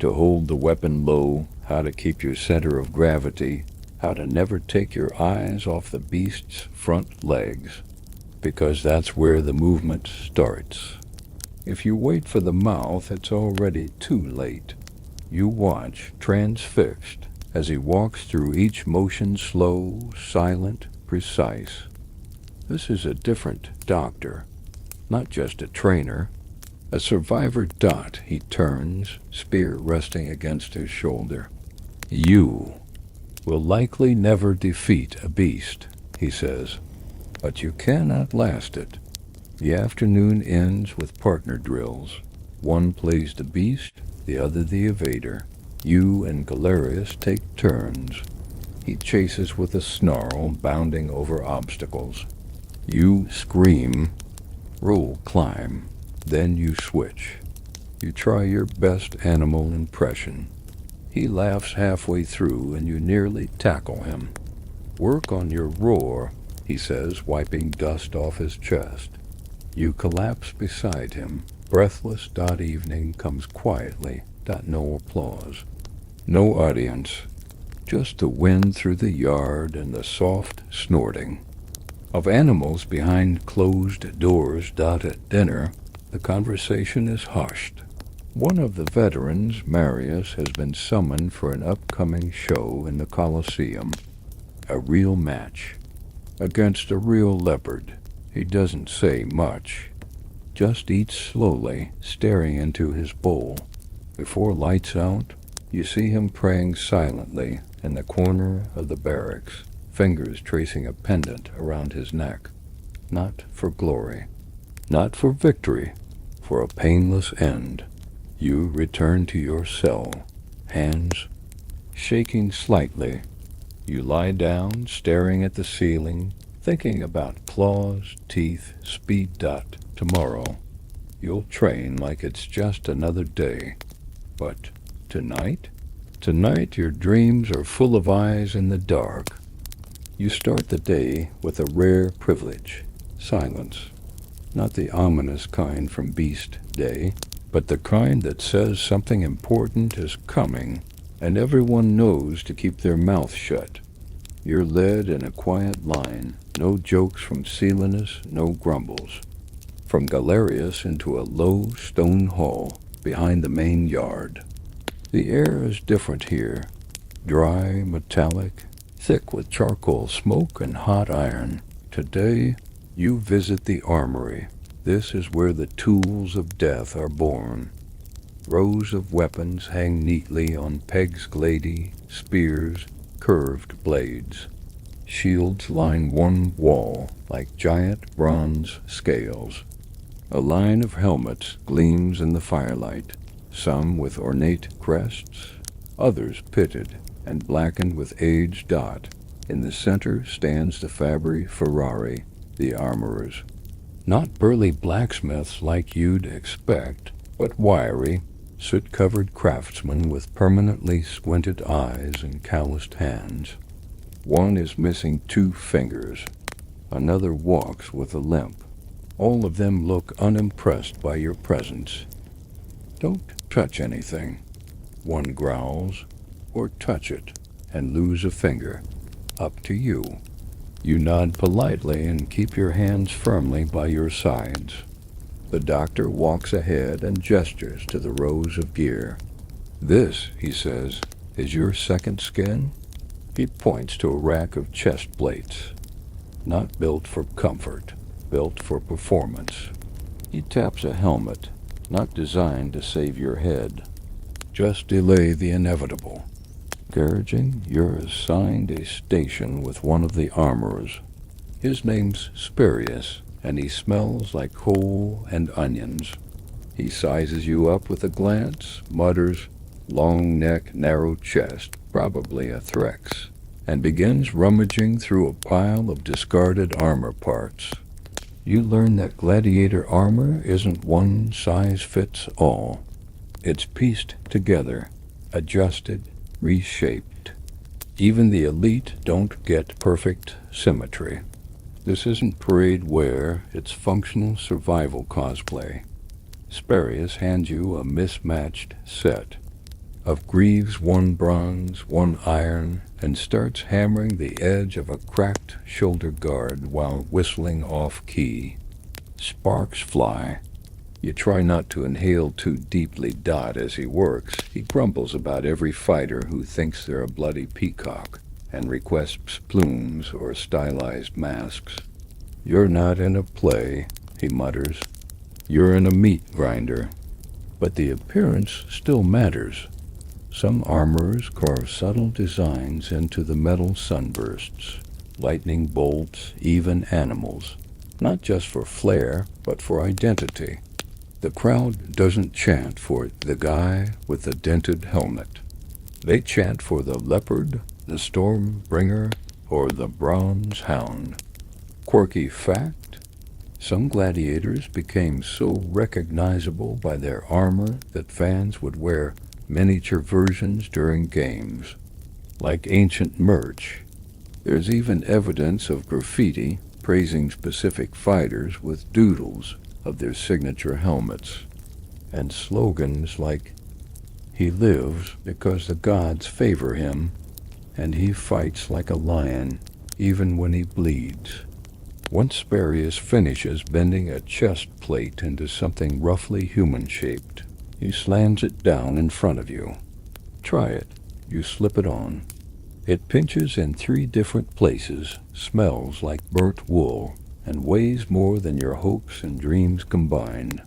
to hold the weapon low, how to keep your center of gravity, how to never take your eyes off the beast's front legs, because that's where the movement starts. If you wait for the mouth, it's already too late. You watch, transfixed, as he walks through each motion, slow, silent, precise. This is a different doctor, not just a trainer. A survivor. He turns, spear resting against his shoulder. You will likely never defeat a beast, he says, but you can outlast it. The afternoon ends with partner drills. One plays the beast, the other the evader. You and Galerius take turns. He chases with a snarl, bounding over obstacles. You scream, roll, climb. Then you switch. You try your best animal impression. He laughs halfway through and you nearly tackle him. Work on your roar, he says, wiping dust off his chest. You collapse beside him. Breathless. Evening comes quietly. No applause. No audience. Just the wind through the yard and the soft snorting of animals behind closed doors. At dinner, the conversation is hushed. One of the veterans, Marius, has been summoned for an upcoming show in the Colosseum. A real match. Against a real leopard. He doesn't say much. Just eats slowly, staring into his bowl. Before lights out, you see him praying silently in the corner of the barracks, fingers tracing a pendant around his neck. Not for glory. Not for victory, for a painless end. You return to your cell, hands shaking slightly. You lie down, staring at the ceiling, thinking about claws, teeth, speed. Tomorrow, you'll train like it's just another day. But tonight? Tonight your dreams are full of eyes in the dark. You start the day with a rare privilege, silence. Not the ominous kind from Beast Day, but the kind that says something important is coming, and everyone knows to keep their mouth shut. You're led in a quiet line, no jokes from Silenus, no grumbles. From Galerius into a low stone hall behind the main yard. The air is different here, dry, metallic, thick with charcoal smoke and hot iron. Today, you visit the armory. This is where the tools of death are born. Rows of weapons hang neatly on pegs, gladi, spears, curved blades. Shields line one wall like giant bronze scales. A line of helmets gleams in the firelight, some with ornate crests, others pitted and blackened with age. In the center stands the Fabri Ferrari, the armorers. Not burly blacksmiths like you'd expect, but wiry, soot-covered craftsmen with permanently squinted eyes and calloused hands. One is missing 2 fingers. Another walks with a limp. All of them look unimpressed by your presence. Don't touch anything, one growls, or touch it and lose a finger. Up to you. You nod politely and keep your hands firmly by your sides. The doctor walks ahead and gestures to the rows of gear. "This," he says, "is your second skin?" He points to a rack of chest plates, not built for comfort, built for performance. He taps a helmet, not designed to save your head, just delay the inevitable. Garaging, you're assigned a station with one of the armorers. His name's Spurius, and he smells like coal and onions. He sizes you up with a glance, mutters, "Long neck, narrow chest, probably a Threx," and begins rummaging through a pile of discarded armor parts. You learn that Gladiator armor isn't one size fits all. It's pieced together, adjusted, reshaped. Even the elite don't get perfect symmetry. This isn't parade wear, it's functional survival cosplay. Spurius hands you a mismatched set of greaves, one bronze, one iron, and starts hammering the edge of a cracked shoulder guard while whistling off-key. Sparks fly. You try not to inhale too deeply. As he works, he grumbles about every fighter who thinks they're a bloody peacock and requests plumes or stylized masks. "You're not in a play," he mutters. "You're in a meat grinder." But the appearance still matters. Some armorers carve subtle designs into the metal sunbursts, lightning bolts, even animals, not just for flair, but for identity. The crowd doesn't chant for the guy with the dented helmet. They chant for the leopard, the stormbringer, or the bronze hound. Quirky fact: some gladiators became so recognizable by their armor that fans would wear miniature versions during games. Like ancient merch, there's even evidence of graffiti praising specific fighters with doodles of their signature helmets, and slogans like, "He lives because the gods favor him, and he fights like a lion, even when he bleeds." Once Spurius finishes bending a chest plate into something roughly human-shaped, he slams it down in front of you. Try it. You slip it on. It pinches in 3 different places, smells like burnt wool, and weighs more than your hopes and dreams combined.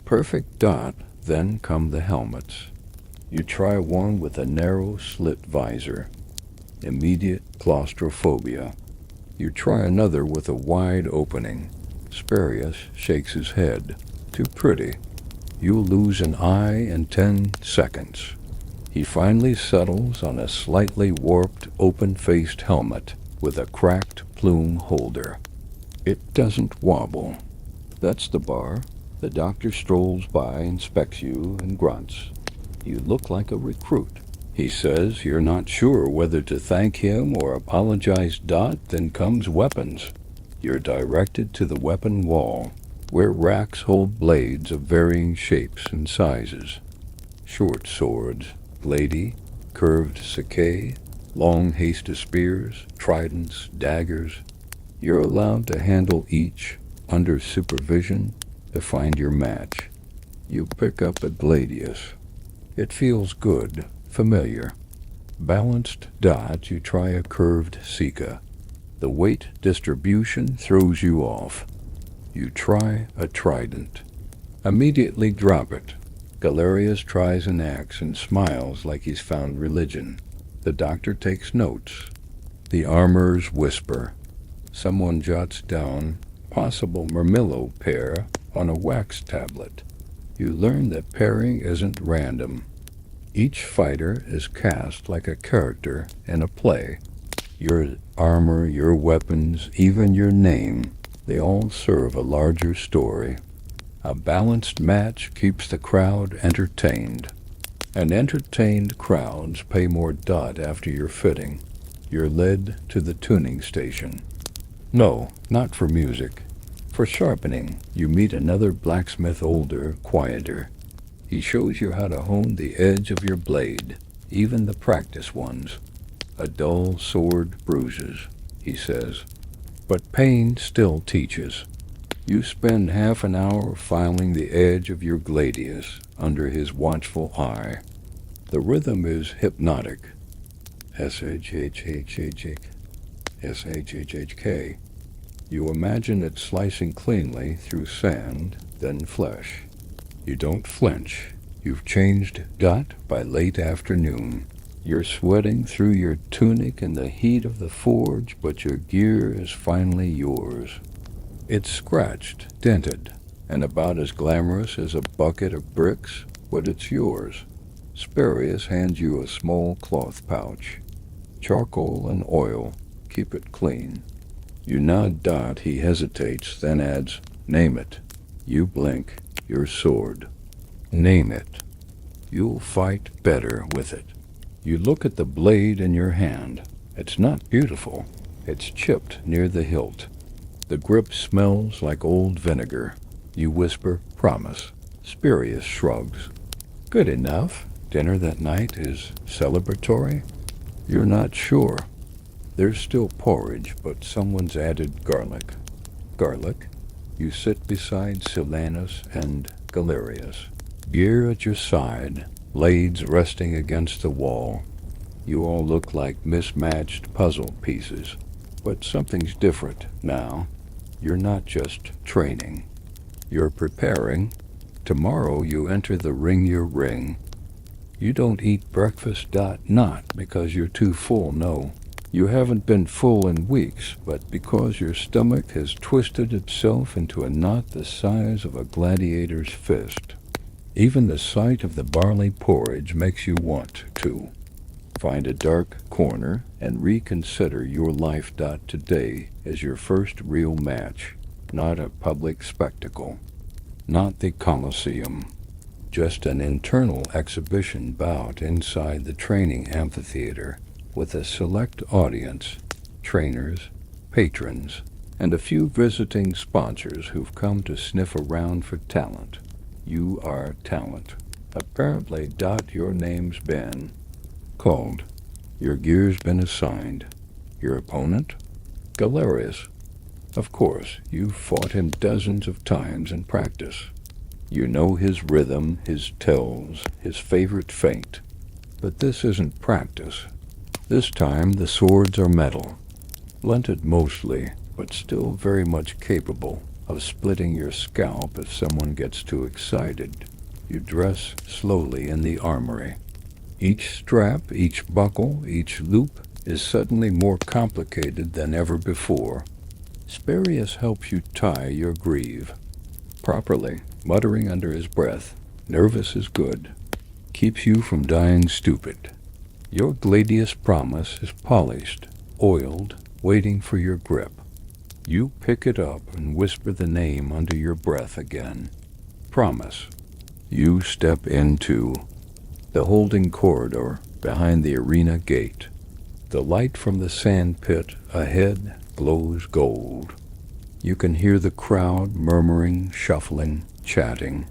Perfect dot, then come the helmets. You try one with a narrow slit visor. Immediate claustrophobia. You try another with a wide opening. Spurius shakes his head. Too pretty. You'll lose an eye in 10 seconds. He finally settles on a slightly warped, open-faced helmet with a cracked plume holder. It doesn't wobble. That's the bar. The doctor strolls by, inspects you, and grunts. "You look like a recruit." He says you're not sure whether to thank him or apologize. Then comes weapons. You're directed to the weapon wall, where racks hold blades of varying shapes and sizes. Short swords, glady, curved saké, long hasta spears, tridents, daggers. You're allowed to handle each, under supervision, to find your match. You pick up a gladius. It feels good, familiar. Balanced. You try a curved sika. The weight distribution throws you off. You try a trident. Immediately drop it. Galerius tries an axe and smiles like he's found religion. The doctor takes notes. The armorers whisper. Someone jots down possible Mermillo pair on a wax tablet. You learn that pairing isn't random. Each fighter is cast like a character in a play. Your armor, your weapons, even your name, they all serve a larger story. A balanced match keeps the crowd entertained. And entertained crowds pay more after your fitting. You're led to the tuning station. No, not for music. For sharpening, you meet another blacksmith, older, quieter. He shows you how to hone the edge of your blade, even the practice ones. A dull sword bruises, he says, but pain still teaches. You spend half an hour filing the edge of your gladius under his watchful eye. The rhythm is hypnotic. S-H-H-H-H-H, S-H-H-H-K. You imagine it slicing cleanly through sand, then flesh. You don't flinch. You've changed dot by late afternoon. You're sweating through your tunic in the heat of the forge, but your gear is finally yours. It's scratched, dented, and about as glamorous as a bucket of bricks, but it's yours. Spurious hands you a small cloth pouch. Charcoal and oil. Keep it clean. You nod Dot. He hesitates, then adds, "Name it." You blink. Your sword. Name it. You'll fight better with it. You look at the blade in your hand. It's not beautiful. It's chipped near the hilt. The grip smells like old vinegar. You whisper, "Promise." Spurious shrugs. "Good enough." Dinner that night is celebratory? You're not sure. There's still porridge, but someone's added garlic. Garlic? You sit beside Silanus and Galerius. Gear at your side, blades resting against the wall. You all look like mismatched puzzle pieces. But something's different now. You're not just training. You're preparing. Tomorrow you enter the ring your ring. You don't eat breakfast, not because you're too full, no. You haven't been full in weeks, but because your stomach has twisted itself into a knot the size of a gladiator's fist. Even the sight of the barley porridge makes you want to. Find a dark corner and reconsider your life. Today as your first real match, not a public spectacle, not the Colosseum. Just an internal exhibition bout inside the training amphitheater with a select audience, trainers, patrons, and a few visiting sponsors who've come to sniff around for talent. You are talent. Apparently, your name's been called. Your gear's been assigned. Your opponent? Galerius. Of course, you've fought him dozens of times in practice. You know his rhythm, his tells, his favorite feint. But this isn't practice. This time the swords are metal, blunted mostly, but still very much capable of splitting your scalp if someone gets too excited. You dress slowly in the armory. Each strap, each buckle, each loop is suddenly more complicated than ever before. Spurious helps you tie your greave properly, muttering under his breath, "Nervous is good." Keeps you from dying stupid. Your gladius promise is polished, oiled, waiting for your grip. You pick it up and whisper the name under your breath again. Promise. You step into the holding corridor behind the arena gate. The light from the sand pit ahead glows gold. You can hear the crowd murmuring, shuffling, chatting.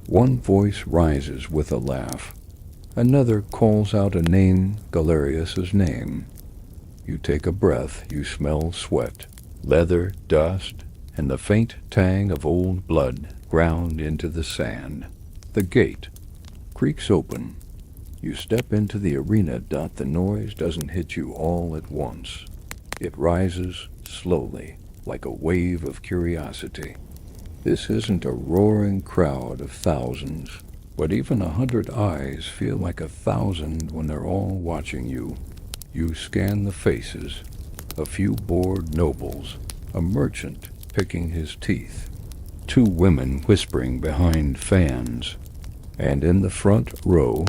One voice rises with a laugh. Another calls out a name, Galerius's name. You take a breath. You smell sweat, leather, dust, and the faint tang of old blood ground into the sand. The gate creaks open. You step into the arena. The noise doesn't hit you all at once. It rises slowly, like a wave of curiosity. This isn't a roaring crowd of thousands, but even 100 eyes feel like 1,000 when they're all watching you. You scan the faces. A few bored nobles, a merchant picking his teeth, 2 women whispering behind fans, and in the front row,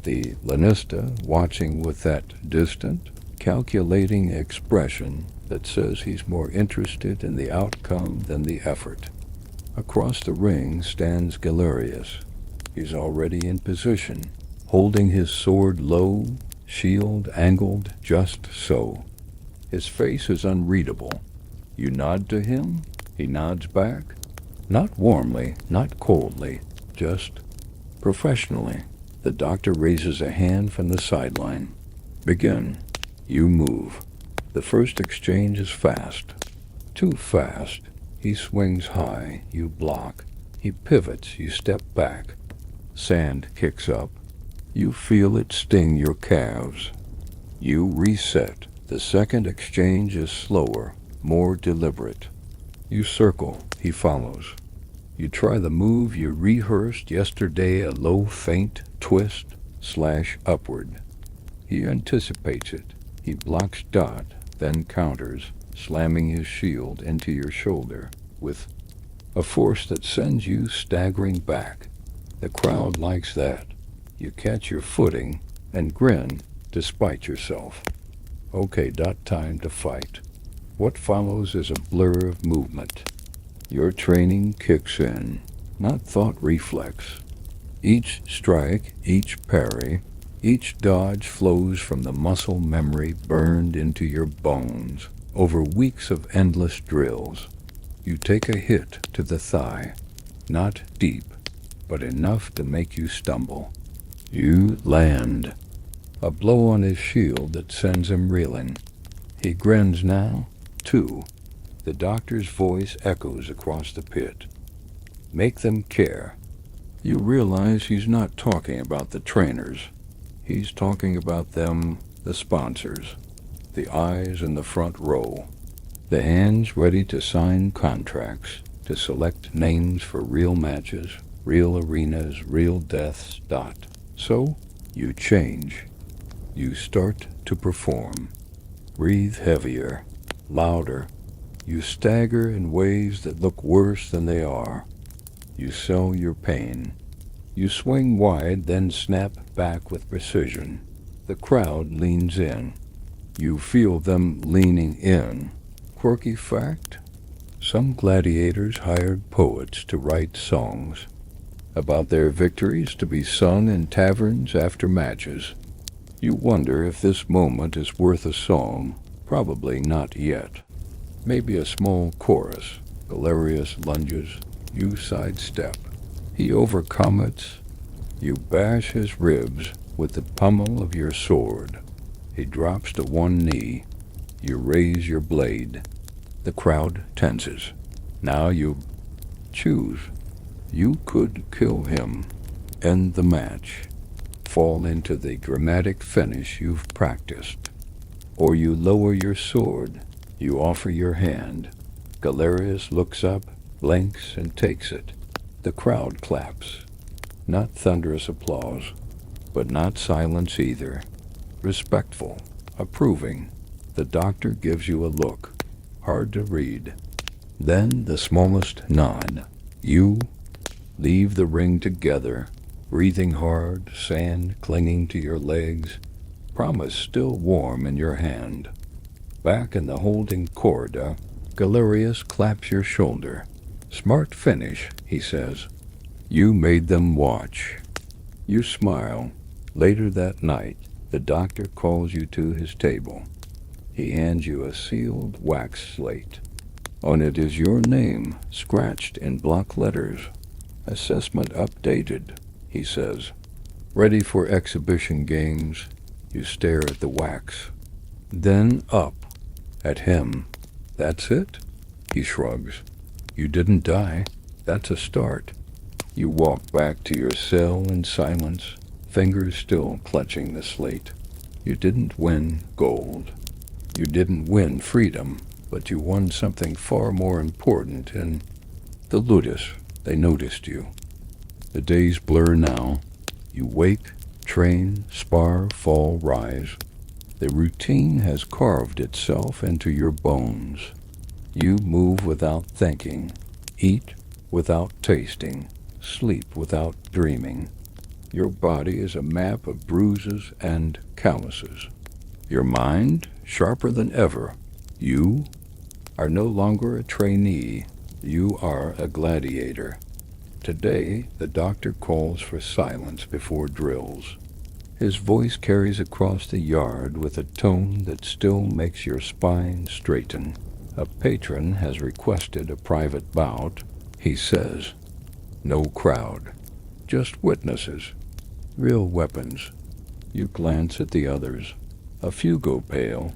the lanista watching with that distant, calculating expression that says he's more interested in the outcome than the effort. Across the ring stands Galerius. He's already in position, holding his sword low, shield angled just so. His face is unreadable. You nod to him. He nods back. Not warmly, not coldly, just professionally. The doctor raises a hand from the sideline. Begin. You move. The first exchange is fast. Too fast. He swings high. You block. He pivots. You step back. Sand kicks up. You feel it sting your calves. You reset. The second exchange is slower, more deliberate. You circle, he follows. You try the move you rehearsed yesterday, a low, faint twist / upward. He anticipates it. He blocks dot, then counters, slamming his shield into your shoulder with a force that sends you staggering back. The crowd likes that. You catch your footing and grin despite yourself. Okay, time to fight. What follows is a blur of movement. Your training kicks in, not thought reflex. Each strike, each parry, each dodge flows from the muscle memory burned into your bones over weeks of endless drills. You take a hit to the thigh, not deep, but enough to make you stumble. You land. A blow on his shield that sends him reeling. He grins now, too. The doctor's voice echoes across the pit. Make them care. You realize he's not talking about the trainers. He's talking about them, the sponsors, the eyes in the front row, the hands ready to sign contracts, to select names for real matches, real arenas, real deaths. So, you change. You start to perform. Breathe heavier, louder. You stagger in ways that look worse than they are. You sell your pain. You swing wide, then snap back with precision. The crowd leans in. You feel them leaning in. Quirky fact? Some gladiators hired poets to write songs about their victories to be sung in taverns after matches. You wonder if this moment is worth a song. Probably not yet. Maybe a small chorus. Hilarious lunges. You sidestep. He overcommets. You bash his ribs with the pommel of your sword. He drops to one knee. You raise your blade. The crowd tenses. Now you choose. You could kill him, end the match, fall into the dramatic finish you've practiced. Or you lower your sword. You offer your hand. Galerius looks up, blinks, and takes it. The crowd claps. Not thunderous applause, but not silence either. Respectful, approving. The doctor gives you a look, hard to read. Then the smallest nod. You leave the ring together, breathing hard, sand clinging to your legs, promise still warm in your hand. Back in the holding corridor, Galerius claps your shoulder. Smart finish, he says. You made them watch. You smile. Later that night, the doctor calls you to his table. He hands you a sealed wax slate. On it is your name, scratched in block letters. Assessment updated, he says. Ready for exhibition games. You stare at the wax. Then up, at him. That's it? He shrugs. You didn't die. That's a start. You walk back to your cell in silence, fingers still clutching the slate. You didn't win gold. You didn't win freedom, but you won something far more important in the ludus. They noticed you. The days blur now. You wake, train, spar, fall, rise. The routine has carved itself into your bones. You move without thinking, eat without tasting, sleep without dreaming. Your body is a map of bruises and calluses. Your mind, sharper than ever. You are no longer a trainee. You are a gladiator. Today, the doctor calls for silence before drills. His voice carries across the yard with a tone that still makes your spine straighten. A patron has requested a private bout, he says. No crowd, just witnesses, real weapons. You glance at the others. A few go pale.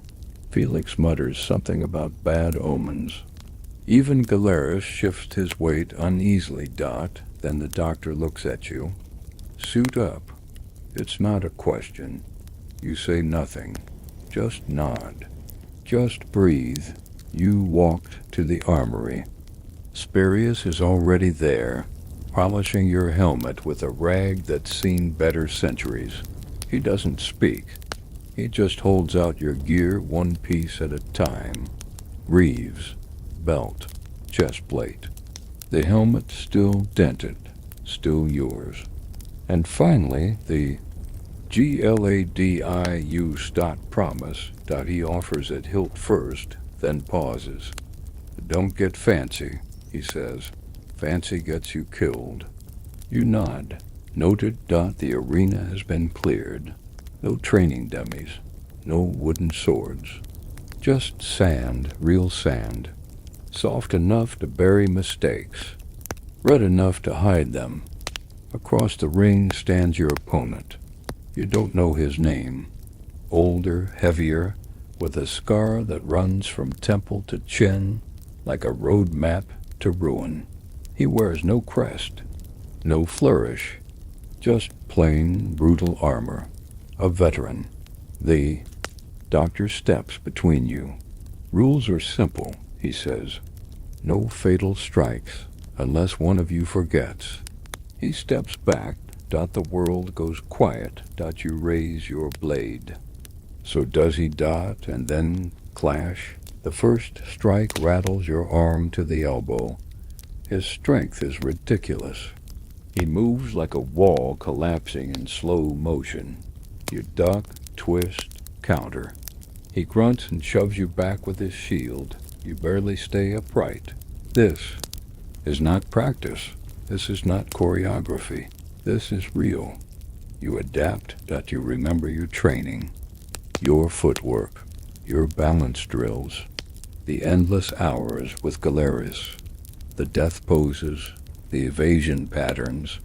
Felix mutters something about bad omens. Even Galerius shifts his weight uneasily. Then the doctor looks at you. Suit up. It's not a question. You say nothing. Just nod. Just breathe. You walked to the armory. Spurius is already there, polishing your helmet with a rag that's seen better centuries. He doesn't speak. He just holds out your gear one piece at a time. Greaves, belt, chest plate. The helmet still dented, still yours. And finally, the gladiu promise he offers at hilt first, then pauses. Don't get fancy, he says. Fancy gets you killed. You nod. Noted. The arena has been cleared. No training dummies. No wooden swords. Just sand, real sand. Soft enough to bury mistakes. Red enough to hide them. Across the ring stands your opponent. You don't know his name. Older, heavier, with a scar that runs from temple to chin, like a road map to ruin. He wears no crest, no flourish, just plain, brutal armor. A veteran. The doctor steps between you. Rules are simple, he says. No fatal strikes, unless one of you forgets. He steps back. The world goes quiet. You raise your blade. So does he. And then clash. The first strike rattles your arm to the elbow. His strength is ridiculous. He moves like a wall collapsing in slow motion. You duck, twist, counter. He grunts and shoves you back with his shield. You barely stay upright. This is not practice. This is not choreography. This is real. You adapt. You remember your training, your footwork, your balance drills, the endless hours with Galerius, the death poses, the evasion patterns,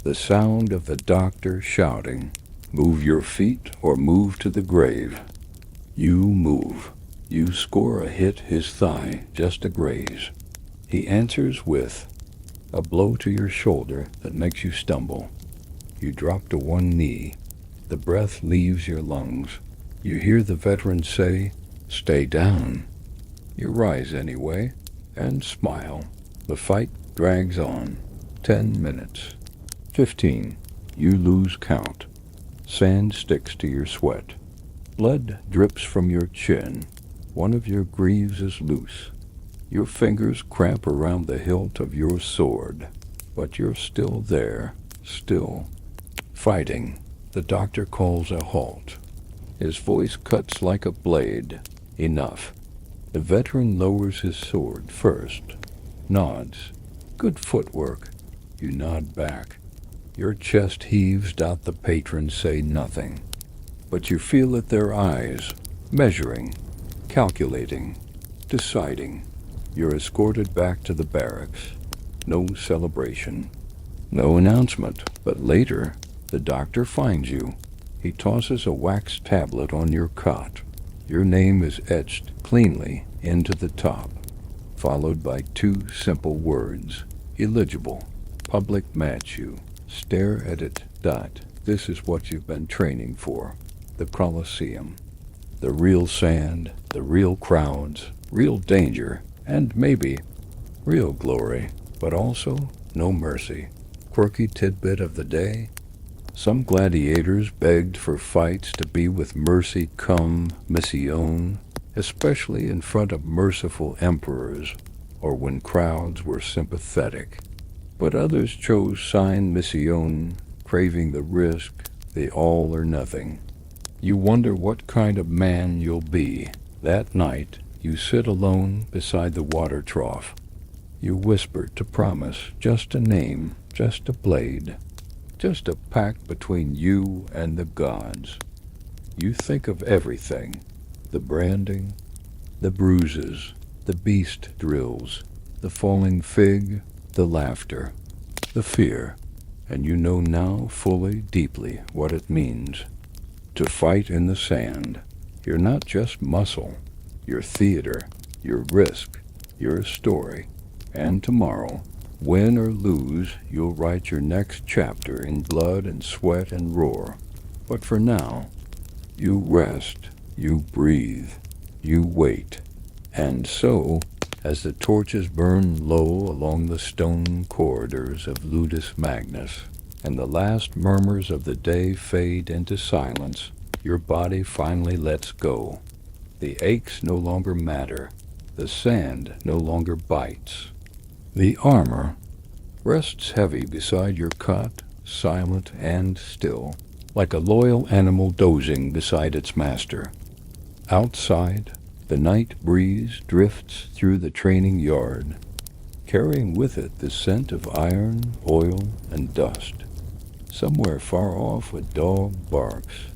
the sound of the doctor shouting, "Move your feet or move to the grave." You move. You score a hit his thigh, just a graze. He answers with a blow to your shoulder that makes you stumble. You drop to one knee. The breath leaves your lungs. You hear the veteran say, "Stay down." You rise anyway and smile. The fight drags on. 10 minutes. 15. You lose count. Sand sticks to your sweat. Blood drips from your chin. One of your greaves is loose. Your fingers cramp around the hilt of your sword, but you're still there, still. Fighting. The doctor calls a halt. His voice cuts like a blade. Enough. The veteran lowers his sword first. Nods. Good footwork. You nod back. Your chest heaves. The patrons say nothing. But you feel at their eyes, measuring, calculating, deciding. You're escorted back to the barracks. No celebration. No announcement. But later, the doctor finds you. He tosses a wax tablet on your cot. Your name is etched cleanly into the top, followed by 2 simple words. Illegible. Public match you. Stare at it. This is what you've been training for. The Colosseum. The real sand, the real crowds, real danger, and maybe real glory, but also no mercy. Quirky tidbit of the day. Some gladiators begged for fights to be with mercy cum mission, especially in front of merciful emperors, or when crowds were sympathetic. But others chose sine mission, craving the risk, the all or nothing. You wonder what kind of man you'll be. That night, you sit alone beside the water trough. You whisper to promise, just a name, just a blade, just a pact between you and the gods. You think of everything, the branding, the bruises, the beast drills, the falling fig, the laughter, the fear, and you know now fully, deeply what it means to fight in the sand. You're not just muscle, you're theater, you're risk, you're a story. And tomorrow, win or lose, you'll write your next chapter in blood and sweat and roar. But for now, you rest, you breathe, you wait. And so, as the torches burn low along the stone corridors of Ludus Magnus, and the last murmurs of the day fade into silence, your body finally lets go. The aches no longer matter. The sand no longer bites. The armor rests heavy beside your cot, silent and still, like a loyal animal dozing beside its master. Outside, the night breeze drifts through the training yard, carrying with it the scent of iron, oil, and dust. Somewhere far off a dog barks.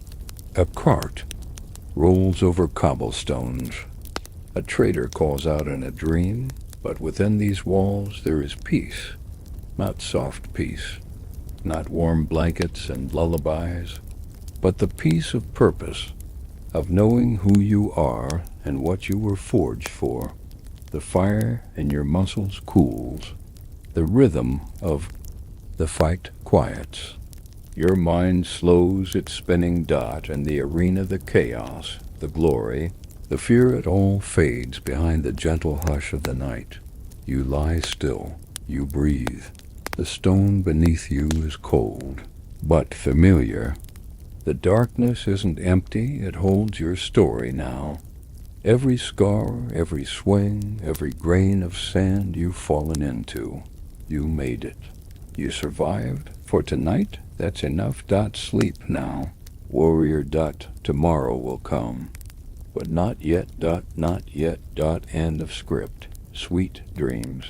A cart rolls over cobblestones. A trader calls out in a dream, but within these walls there is peace. Not soft peace, not warm blankets and lullabies, but the peace of purpose, of knowing who you are and what you were forged for. The fire in your muscles cools. The rhythm of the fight quiets. Your mind slows its spinning dot, and the arena, the chaos, the glory, the fear, it all fades behind the gentle hush of the night. You lie still. You breathe. The stone beneath you is cold, but familiar. The darkness isn't empty. It holds your story now. Every scar, every swing, every grain of sand you've fallen into. You made it. You survived. For tonight, that's enough. Sleep now. Warrior. Tomorrow will come. But not yet. Not yet. End of script. Sweet dreams.